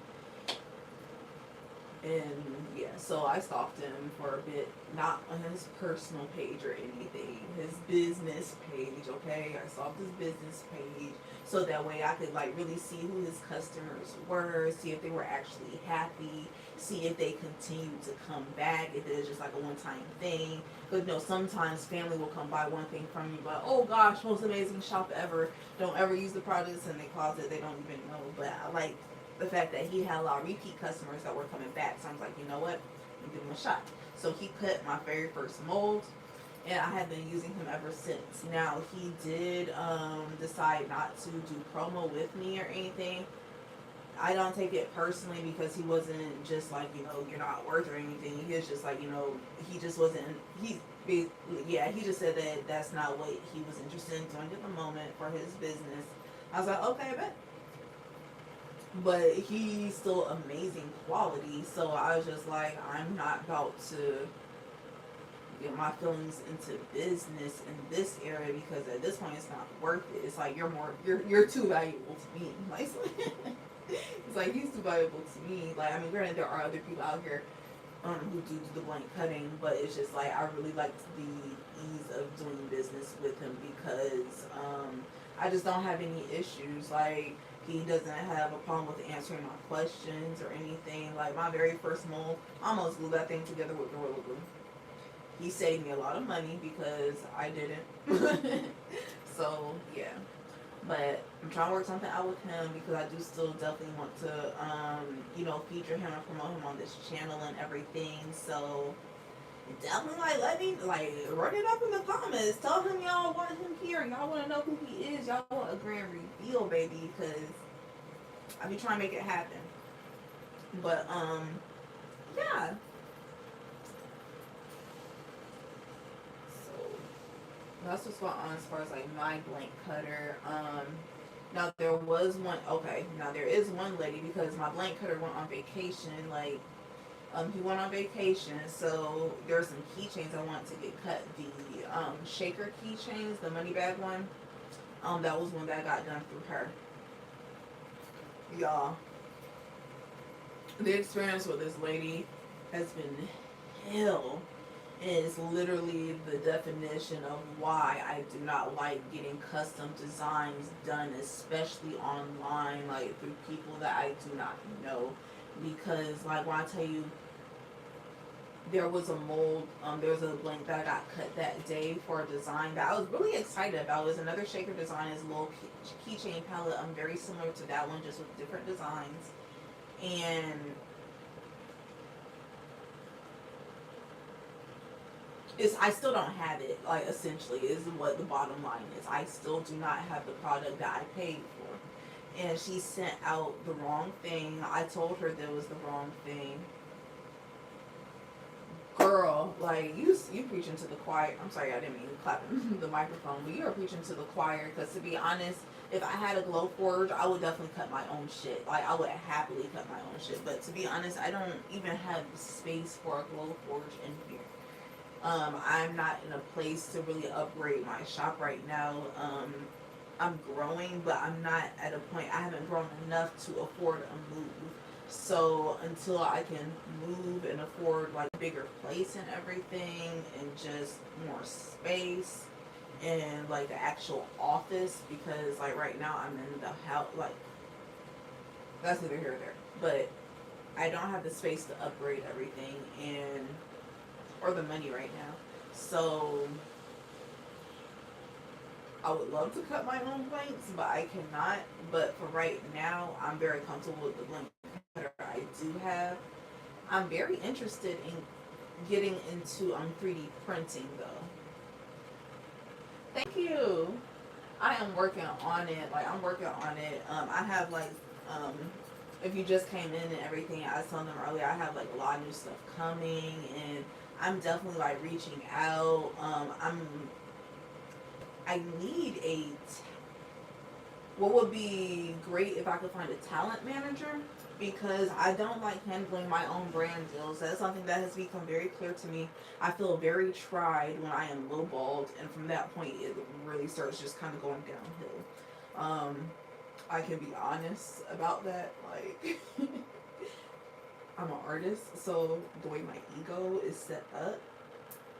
And yeah, so I stalked him for a bit, not on his personal page or anything, his business page, okay? I stalked his business page so that way I could, like, really see who his customers were, see if they were actually happy, see if they continued to come back, if it was just like a one-time thing. But sometimes family will come buy one thing from you, but oh gosh, most amazing shop ever. Don't ever use the products in their closet, they don't even know. But I like the fact that he had a lot of repeat customers that were coming back. So I was like, you know what? I'm giving him a shot. So he cut my very first mold, and I have been using him ever since. Now, he did decide not to do promo with me or anything. I don't take it personally because he wasn't just like, you're not worth or anything. He was just like, he just wasn't, he just said that that's not what he was interested in doing at the moment for his business. I was like, okay, I bet. But he's still amazing quality, so I was just like, I'm not about to get my feelings into business in this area because at this point it's not worth it. It's like you're too valuable to me. Like, it's like he's too valuable to me. Like, I mean, granted, there are other people out here who do the blank cutting, but it's just like I really like the ease of doing business with him because I just don't have any issues. Like, he doesn't have a problem with answering my questions or anything. Like, my very first mold, I almost glued that thing together with Gorilla Glue. He saved me a lot of money because I didn't. So, yeah. But I'm trying to work something out with him because I do still definitely want to, feature him and promote him on this channel and everything. So, definitely, let me, run it up in the comments. Tell him y'all want him here. Y'all want to know who he is. Y'all want a grand reveal, baby, because I be trying to make it happen. But, yeah. So, that's what's going on as far as, my blank cutter. Now, there was one, there is one lady because my blank cutter went on vacation, he went on vacation, so there are some keychains I want to get cut. The shaker keychains, the money bag one, that was one that got done through her. Y'all, the experience with this lady has been hell. It is literally the definition of why I do not like getting custom designs done, especially online, through people that I do not know. Because, when I tell you, there was a mold, there was a blank that I got cut that day for a design that I was really excited about. It was another shaker design, it's a little keychain palette, very similar to that one, just with different designs. And I still don't have it, essentially, is what the bottom line is. I still do not have the product that I paid for. And she sent out the wrong thing. I told her there was the wrong thing. girl, like you preaching to the choir. I'm sorry, I didn't mean clapping the microphone, but you are preaching to the choir. Because to be honest, if I had a glow forge, I would definitely cut my own shit. Like I would happily cut my own shit. But to be honest, I don't even have space for a glow forge in here. I'm not in a place to really upgrade my shop right now. I'm growing, but I'm not at a point. I haven't grown enough to afford a move. So until I can move and afford like a bigger place and everything, and just more space and like the actual office, because like right now I'm in the house. Like that's neither here or there. But I don't have the space to upgrade everything and or the money right now. So I would love to cut my own blanks, but I cannot. But for right now, I'm very comfortable with the blank cutter I do have. I'm very interested in getting into 3D printing though. Thank you. I am working on it. Like I'm working on it. I have like um, if you just came in and everything, I was telling them earlier, I have like a lot of new stuff coming, and I'm definitely like reaching out. I need what would be great if I could find a talent manager, because I don't like handling my own brand deals. That's something that has become very clear to me. I feel very tried when I am lowballed, and from that point, it really starts just kind of going downhill. I can be honest about that. Like, I'm an artist, so the way my ego is set up,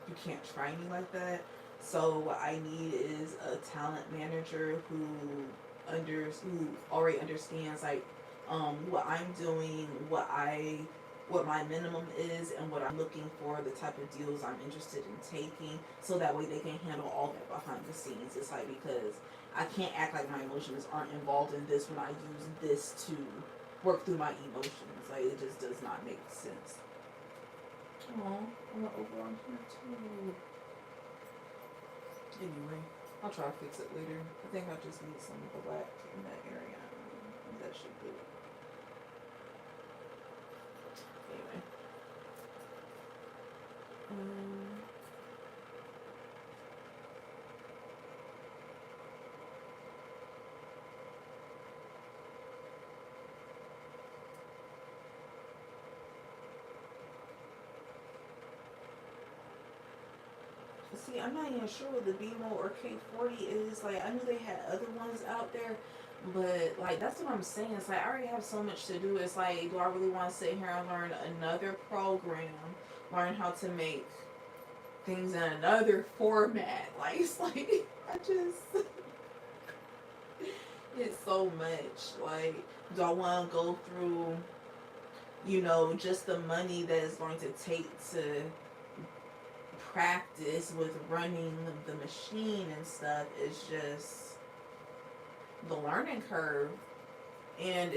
you can't try me like that. So what I need is a talent manager who already understands like what I'm doing, what my minimum is, and what I'm looking for, the type of deals I'm interested in taking, so that way they can handle all that behind the scenes. It's like, because I can't act like my emotions aren't involved in this when I use this to work through my emotions. Like it just does not make sense. Oh, I'm over on here too. Anyway, I'll try to fix it later. I think I just need some black in that area. That should do it. Anyway. See, I'm not even sure what the BMO or K40 is. Like, I knew they had other ones out there, but like that's what I'm saying. It's like I already have so much to do. It's like, do I really want to sit here and learn another program, learn how to make things in another format? Like, it's like I just it's so much. Like, do I want to go through, just the money that it's going to take to practice with running the machine and stuff? Is just the learning curve. And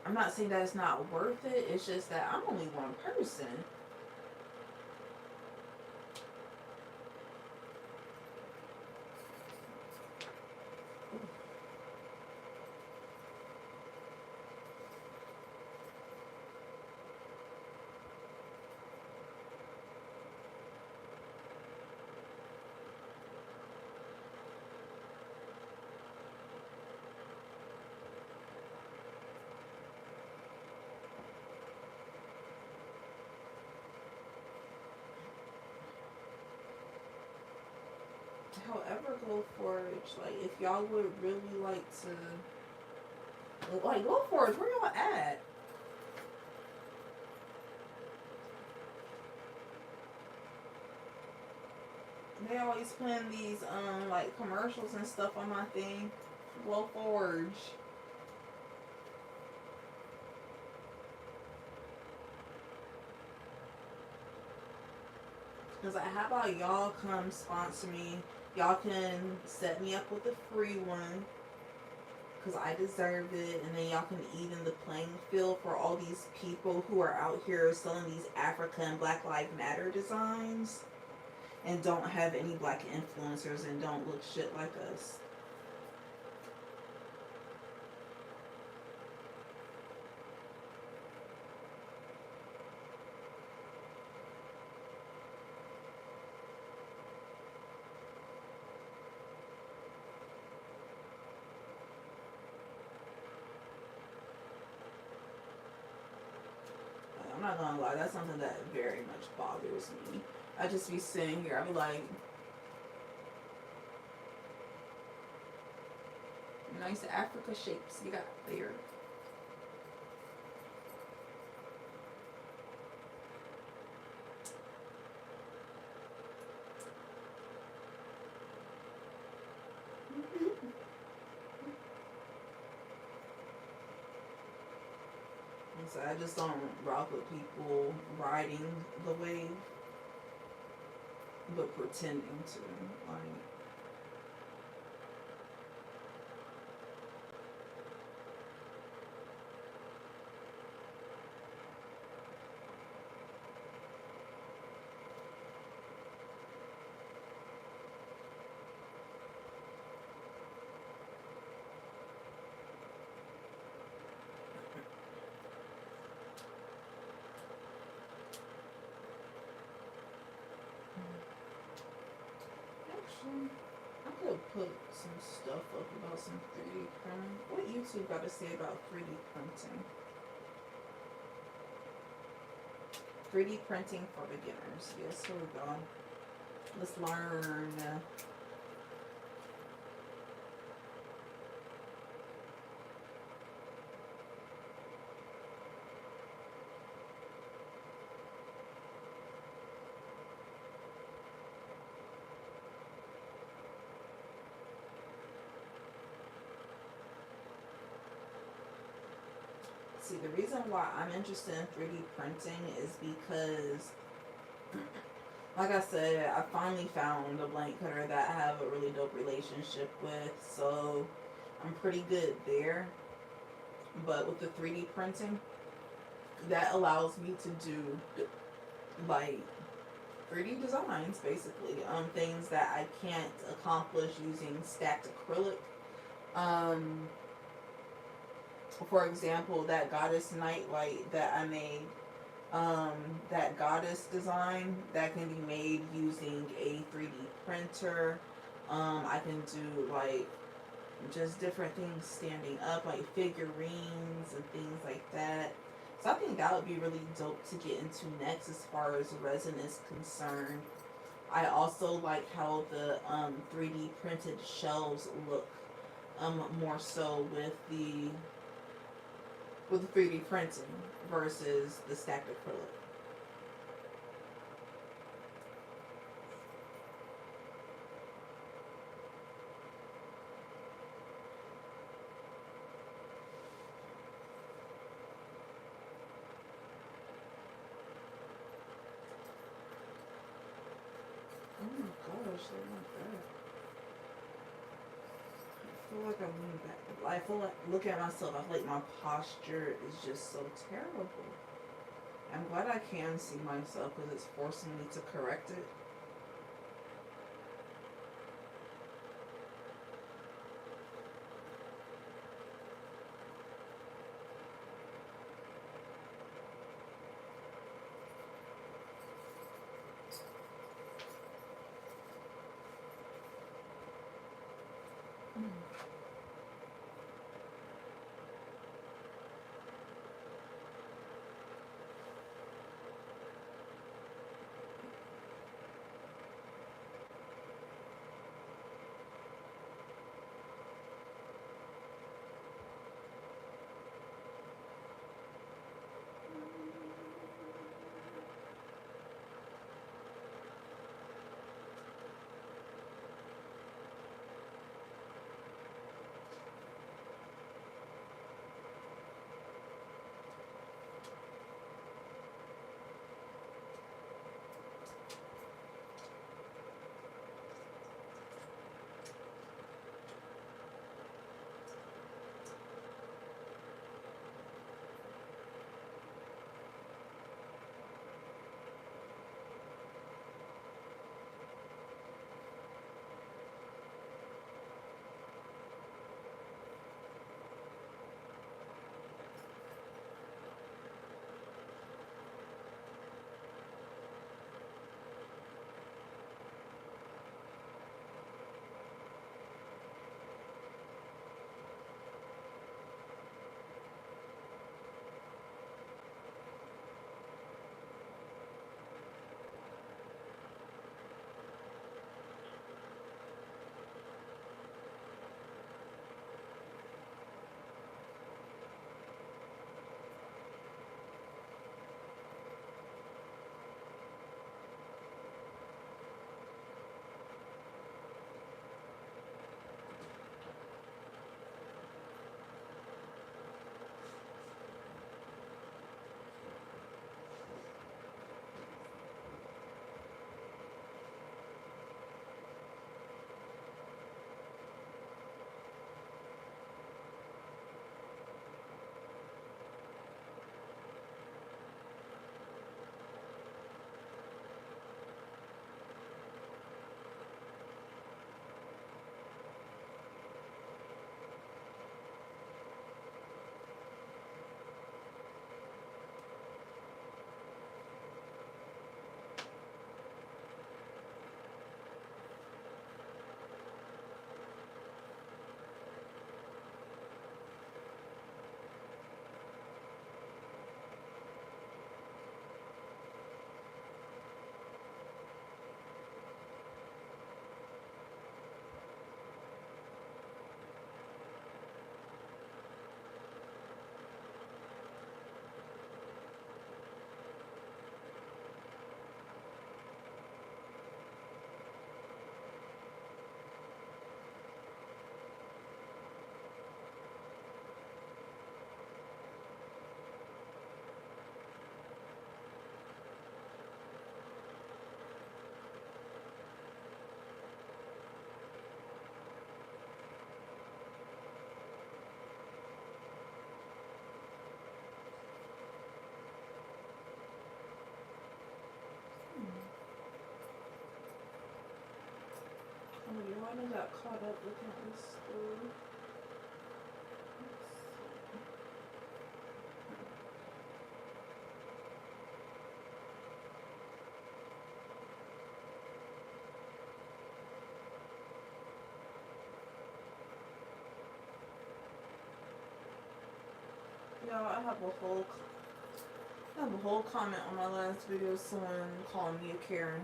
I'm not saying that it's not worth it. It's just that I'm only one person. However, Glow Forge, like, if y'all would really like to, like, Glow Forge, where y'all at? They always playing these, like, commercials and stuff on my thing. Glow Forge. Cause like, how about y'all come sponsor me? Y'all can set me up with a free one, cause I deserve it, and then y'all can even the playing field for all these people who are out here selling these Africa and Black Lives Matter designs, and don't have any black influencers and don't look shit like us. not gonna lie, that's something that very much bothers me. I just be sitting here, I be like, nice Africa shapes you got there. So I just don't rock with people riding the wave, but pretending to. Like, actually, I could put some stuff up about some 3D printing. What YouTube got to say about 3D printing? 3D printing for beginners. Yes, here we go. Let's learn. See, the reason why I'm interested in 3D printing is because, like I said, I finally found a blank cutter that I have a really dope relationship with, so I'm pretty good there. But with the 3D printing, that allows me to do like 3D designs, basically, things that I can't accomplish using stacked acrylic. For example, that goddess nightlight that I made, that goddess design that can be made using a 3D printer. I can do like just different things standing up, like figurines and things like that. So I think that would be really dope to get into next as far as resin is concerned. I also like how the 3D printed shelves look, more so with the 3D printing versus the stacked acrylic. Oh my gosh, they want that. I feel like I'm leaning back. I feel like, look at myself, I feel like my posture is just so terrible. I'm glad I can see myself because it's forcing me to correct it. kind of got caught up looking at this store. Y'all, I have a whole comment on my last video, someone calling me a Karen.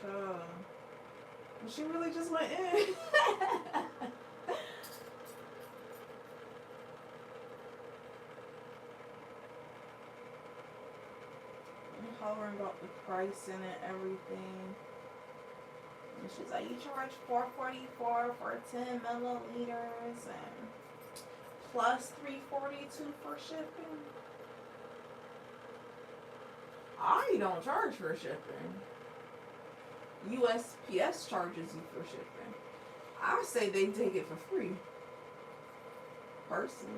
Child. She really just went in. Hollering about the price and everything. And she's like, you charge $4.44 for 10 milliliters and plus $3.42 for shipping. I don't charge for shipping. USPS charges you for shipping. I say they take it for free. Personally.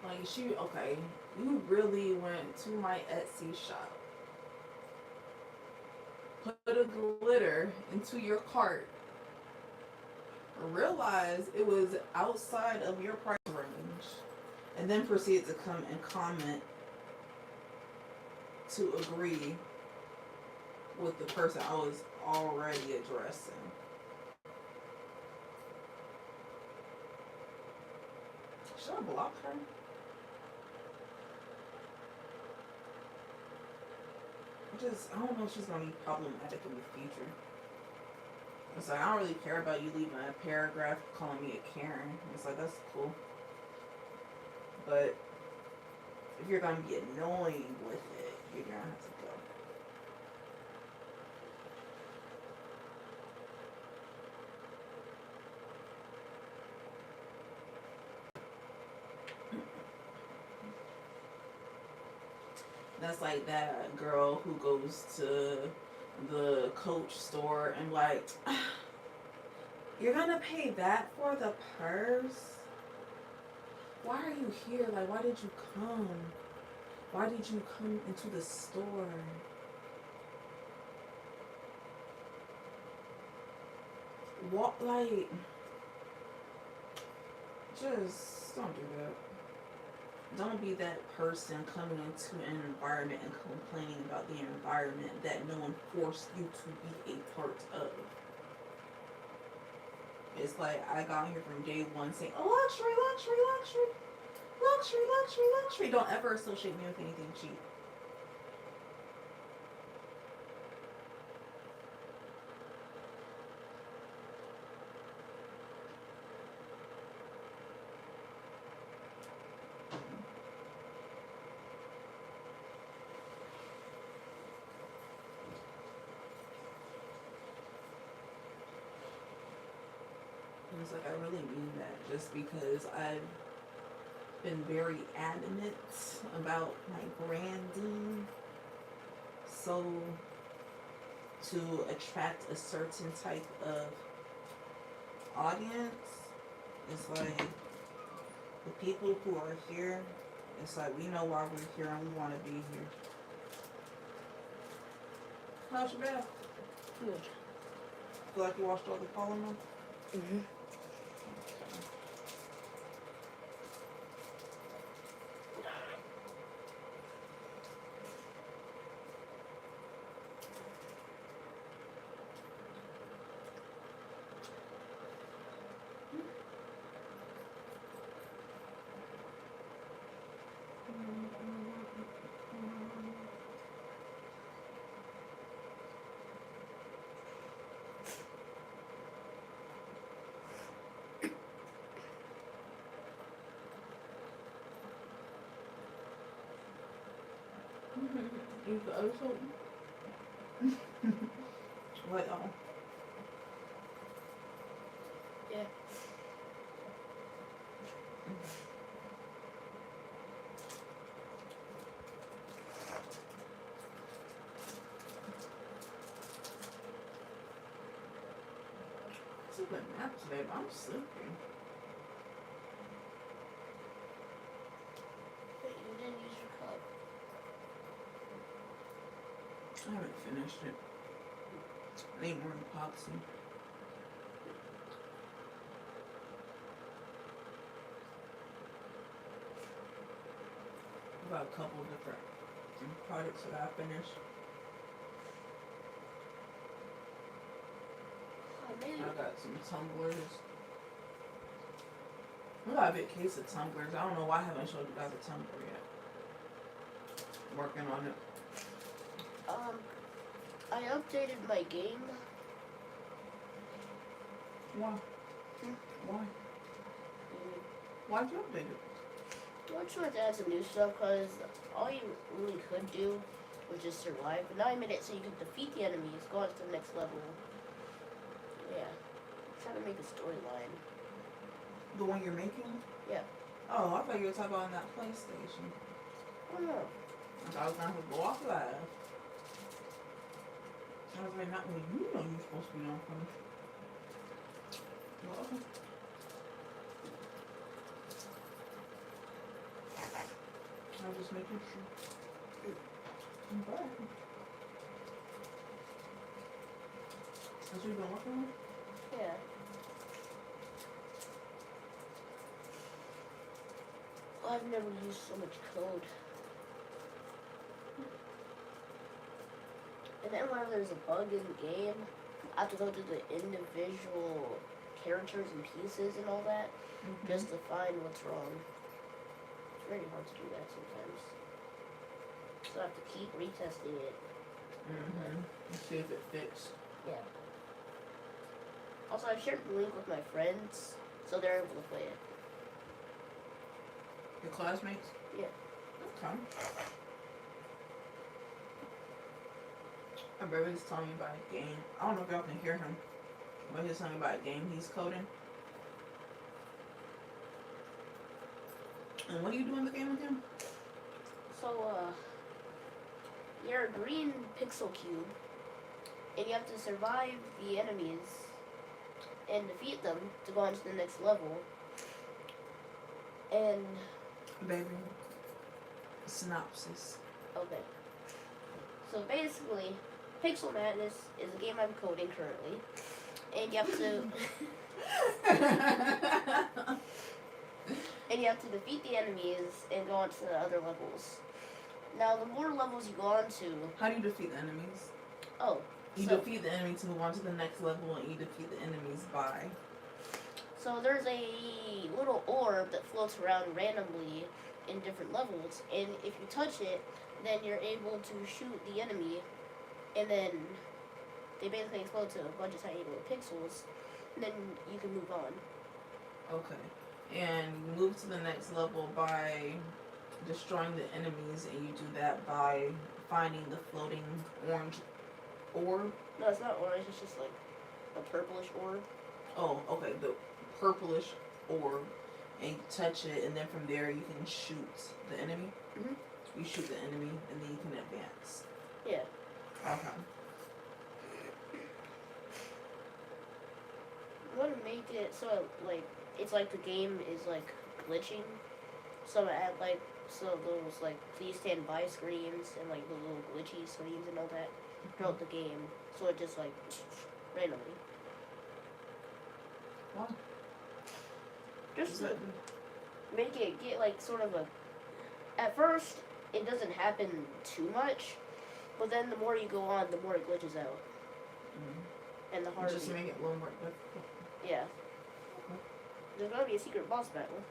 Like okay, you really went to my Etsy shop. Put a glitter into your cart. Realize it was outside of your price range. And then proceed to come and comment to agree with the person I was already addressing. Should I block her? I don't know if she's gonna be problematic in the future. It's like, I don't really care about you leaving a paragraph calling me a Karen. It's like, that's cool. But if you're gonna be annoying with it, you're gonna have to go. That's like that girl who goes to the Coach store and like, you're gonna pay that for the purse? Why are you here? Like, why did you come? Why did you come into the store? What, like, just don't do that. Don't be that person coming into an environment and complaining about the environment that no one forced you to be a part of. It's like I got here from day one saying, oh, luxury, luxury, luxury, luxury, luxury, luxury. Don't ever associate me with anything cheap. It's like, I really mean that, just because I've been very adamant about my branding, so to attract a certain type of audience, it's like the people who are here, it's like we know why we're here and we want to be here. How's your bath? Good. Feel like you washed all the pollen off? Mm-hmm. Use the other soap. What? Oh. Yeah. It's a good nap today, but I'm sleepy. Wait, you didn't use your cup. I haven't finished it. I need more epoxy. I've got a couple different projects that I finished. Oh, maybe. I got some tumblers. I got a big case of tumblers. I don't know why I haven't showed you guys a tumbler yet. Working on it. I updated my game. Why? Why? Why'd you update it? I tried to add some new stuff because all you really could do was just survive. But now I made it so you could defeat the enemies, go on to the next level. Yeah. Trying to make a storyline. The one you're making? Yeah. Oh, I thought you were talking about on that PlayStation. Oh no. I thought I was gonna have to go off live. I was like, not when you know you're supposed to be on phone. Well, okay. I was just making sure. Okay. That's what you've been working on? Yeah. I've never used so much code. And then whenever there's a bug in the game, I have to go to the individual characters and pieces and all that just to find what's wrong. It's very hard to do that sometimes. So I have to keep retesting it. And see if it fits. Yeah. Also, I've shared the link with my friends, so they're able to play it. Your classmates? Yeah. Okay. My brother's telling me about a game. I don't know if y'all can hear him, but he's telling me about a game he's coding. And what do you do in the game with him? So, you're a green pixel cube, and you have to survive the enemies and defeat them to go on to the next level. And Baby. Synopsis. okay. So basically, Pixel Madness is a game I'm coding currently, and you have to defeat the enemies and go on to the other levels. Now, the more levels you go on to, How do you defeat the enemies? You so defeat the enemy to move on to the next level, and you defeat the enemies by. so there's a little orb that floats around randomly in different levels, and if you touch it, then you're able to shoot the enemy, and then they basically explode to a bunch of tiny little pixels, and then you can move on. Okay. And you move to the next level by destroying the enemies, and you do that by finding the floating orange orb. No, it's not orange, it's just like a purplish orb. Oh, okay, the purplish orb, and you touch it, and then from there you can shoot the enemy. Mhm. You shoot the enemy, and then you can advance. Yeah. Okay. I want to make it so like it's like the game is like glitching. So I add like those like please stand by screens and like the little glitchy screens and all that throughout the game. So it just like randomly. Why? Just to make it get like sort of a. At first, it doesn't happen too much, but then the more you go on, the more it glitches out, and the harder. Just to make it a little more difficult. Yeah. There's gotta be a secret boss battle.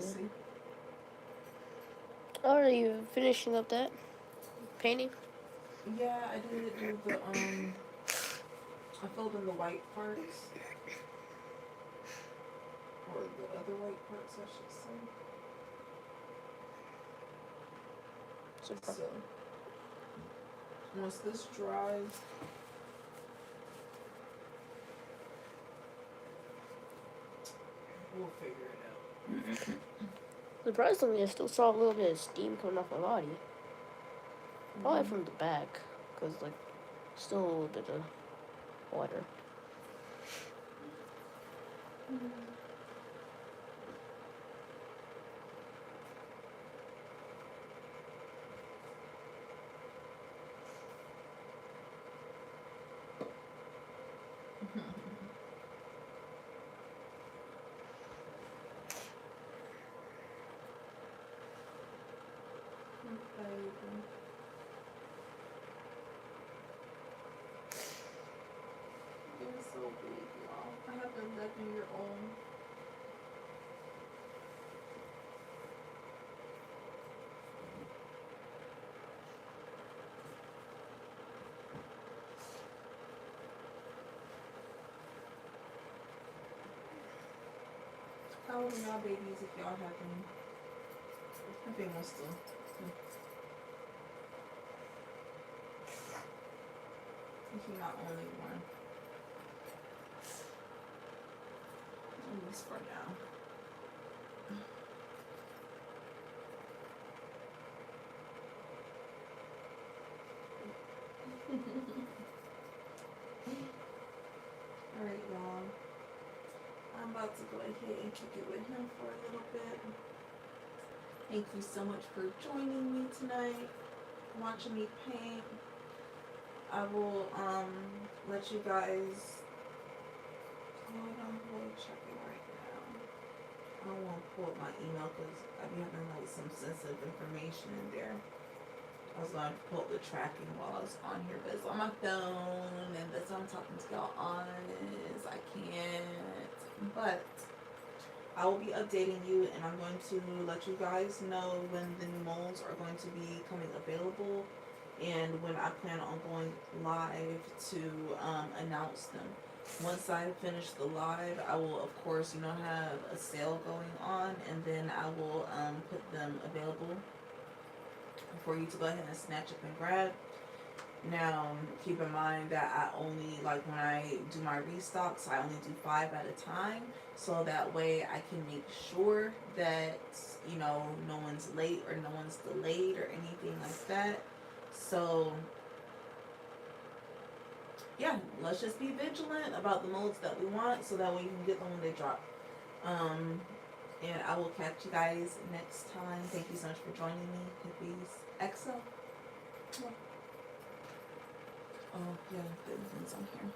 see. Oh, are you finishing up that painting? Yeah, I did do the I filled in the white parts. Or the other white parts, I should say. Super. So once this dries, we'll figure it out. Surprisingly, I still saw a little bit of steam coming off my body. Probably from the back, because, like, still a little bit of water. They're so big, y'all. I have 11-year-old. How old are y'all babies if y'all have any? I think most of them. If you're not only one. At least for now. Alright, y'all. I'm about to go ahead and kick it with him for a little bit. Thank you so much for joining me tonight, watching me paint. I will let you guys. Hold on, we'll check it right now. I don't want to pull up my email because I be having like some sensitive information in there. I was going to pull up the tracking while I was on here, but it's on my phone, and that's what I'm talking to y'all on is I can't. But I will be updating you, and I'm going to let you guys know when the new molds are going to be coming available, and when I plan on going live to announce them. Once I finish the live, I will of course have a sale going on, and then I will put them available for you to go ahead and snatch up and grab. Now, keep in mind that I only, like when I do my restocks, I only do 5 at a time. So that way I can make sure that, no one's late or no one's delayed or anything like that. So, yeah, let's just be vigilant about the molds that we want so that way you can get them when they drop. And I will catch you guys next time. Thank you so much for joining me. Hippies XO. Oh, yeah, the things on here.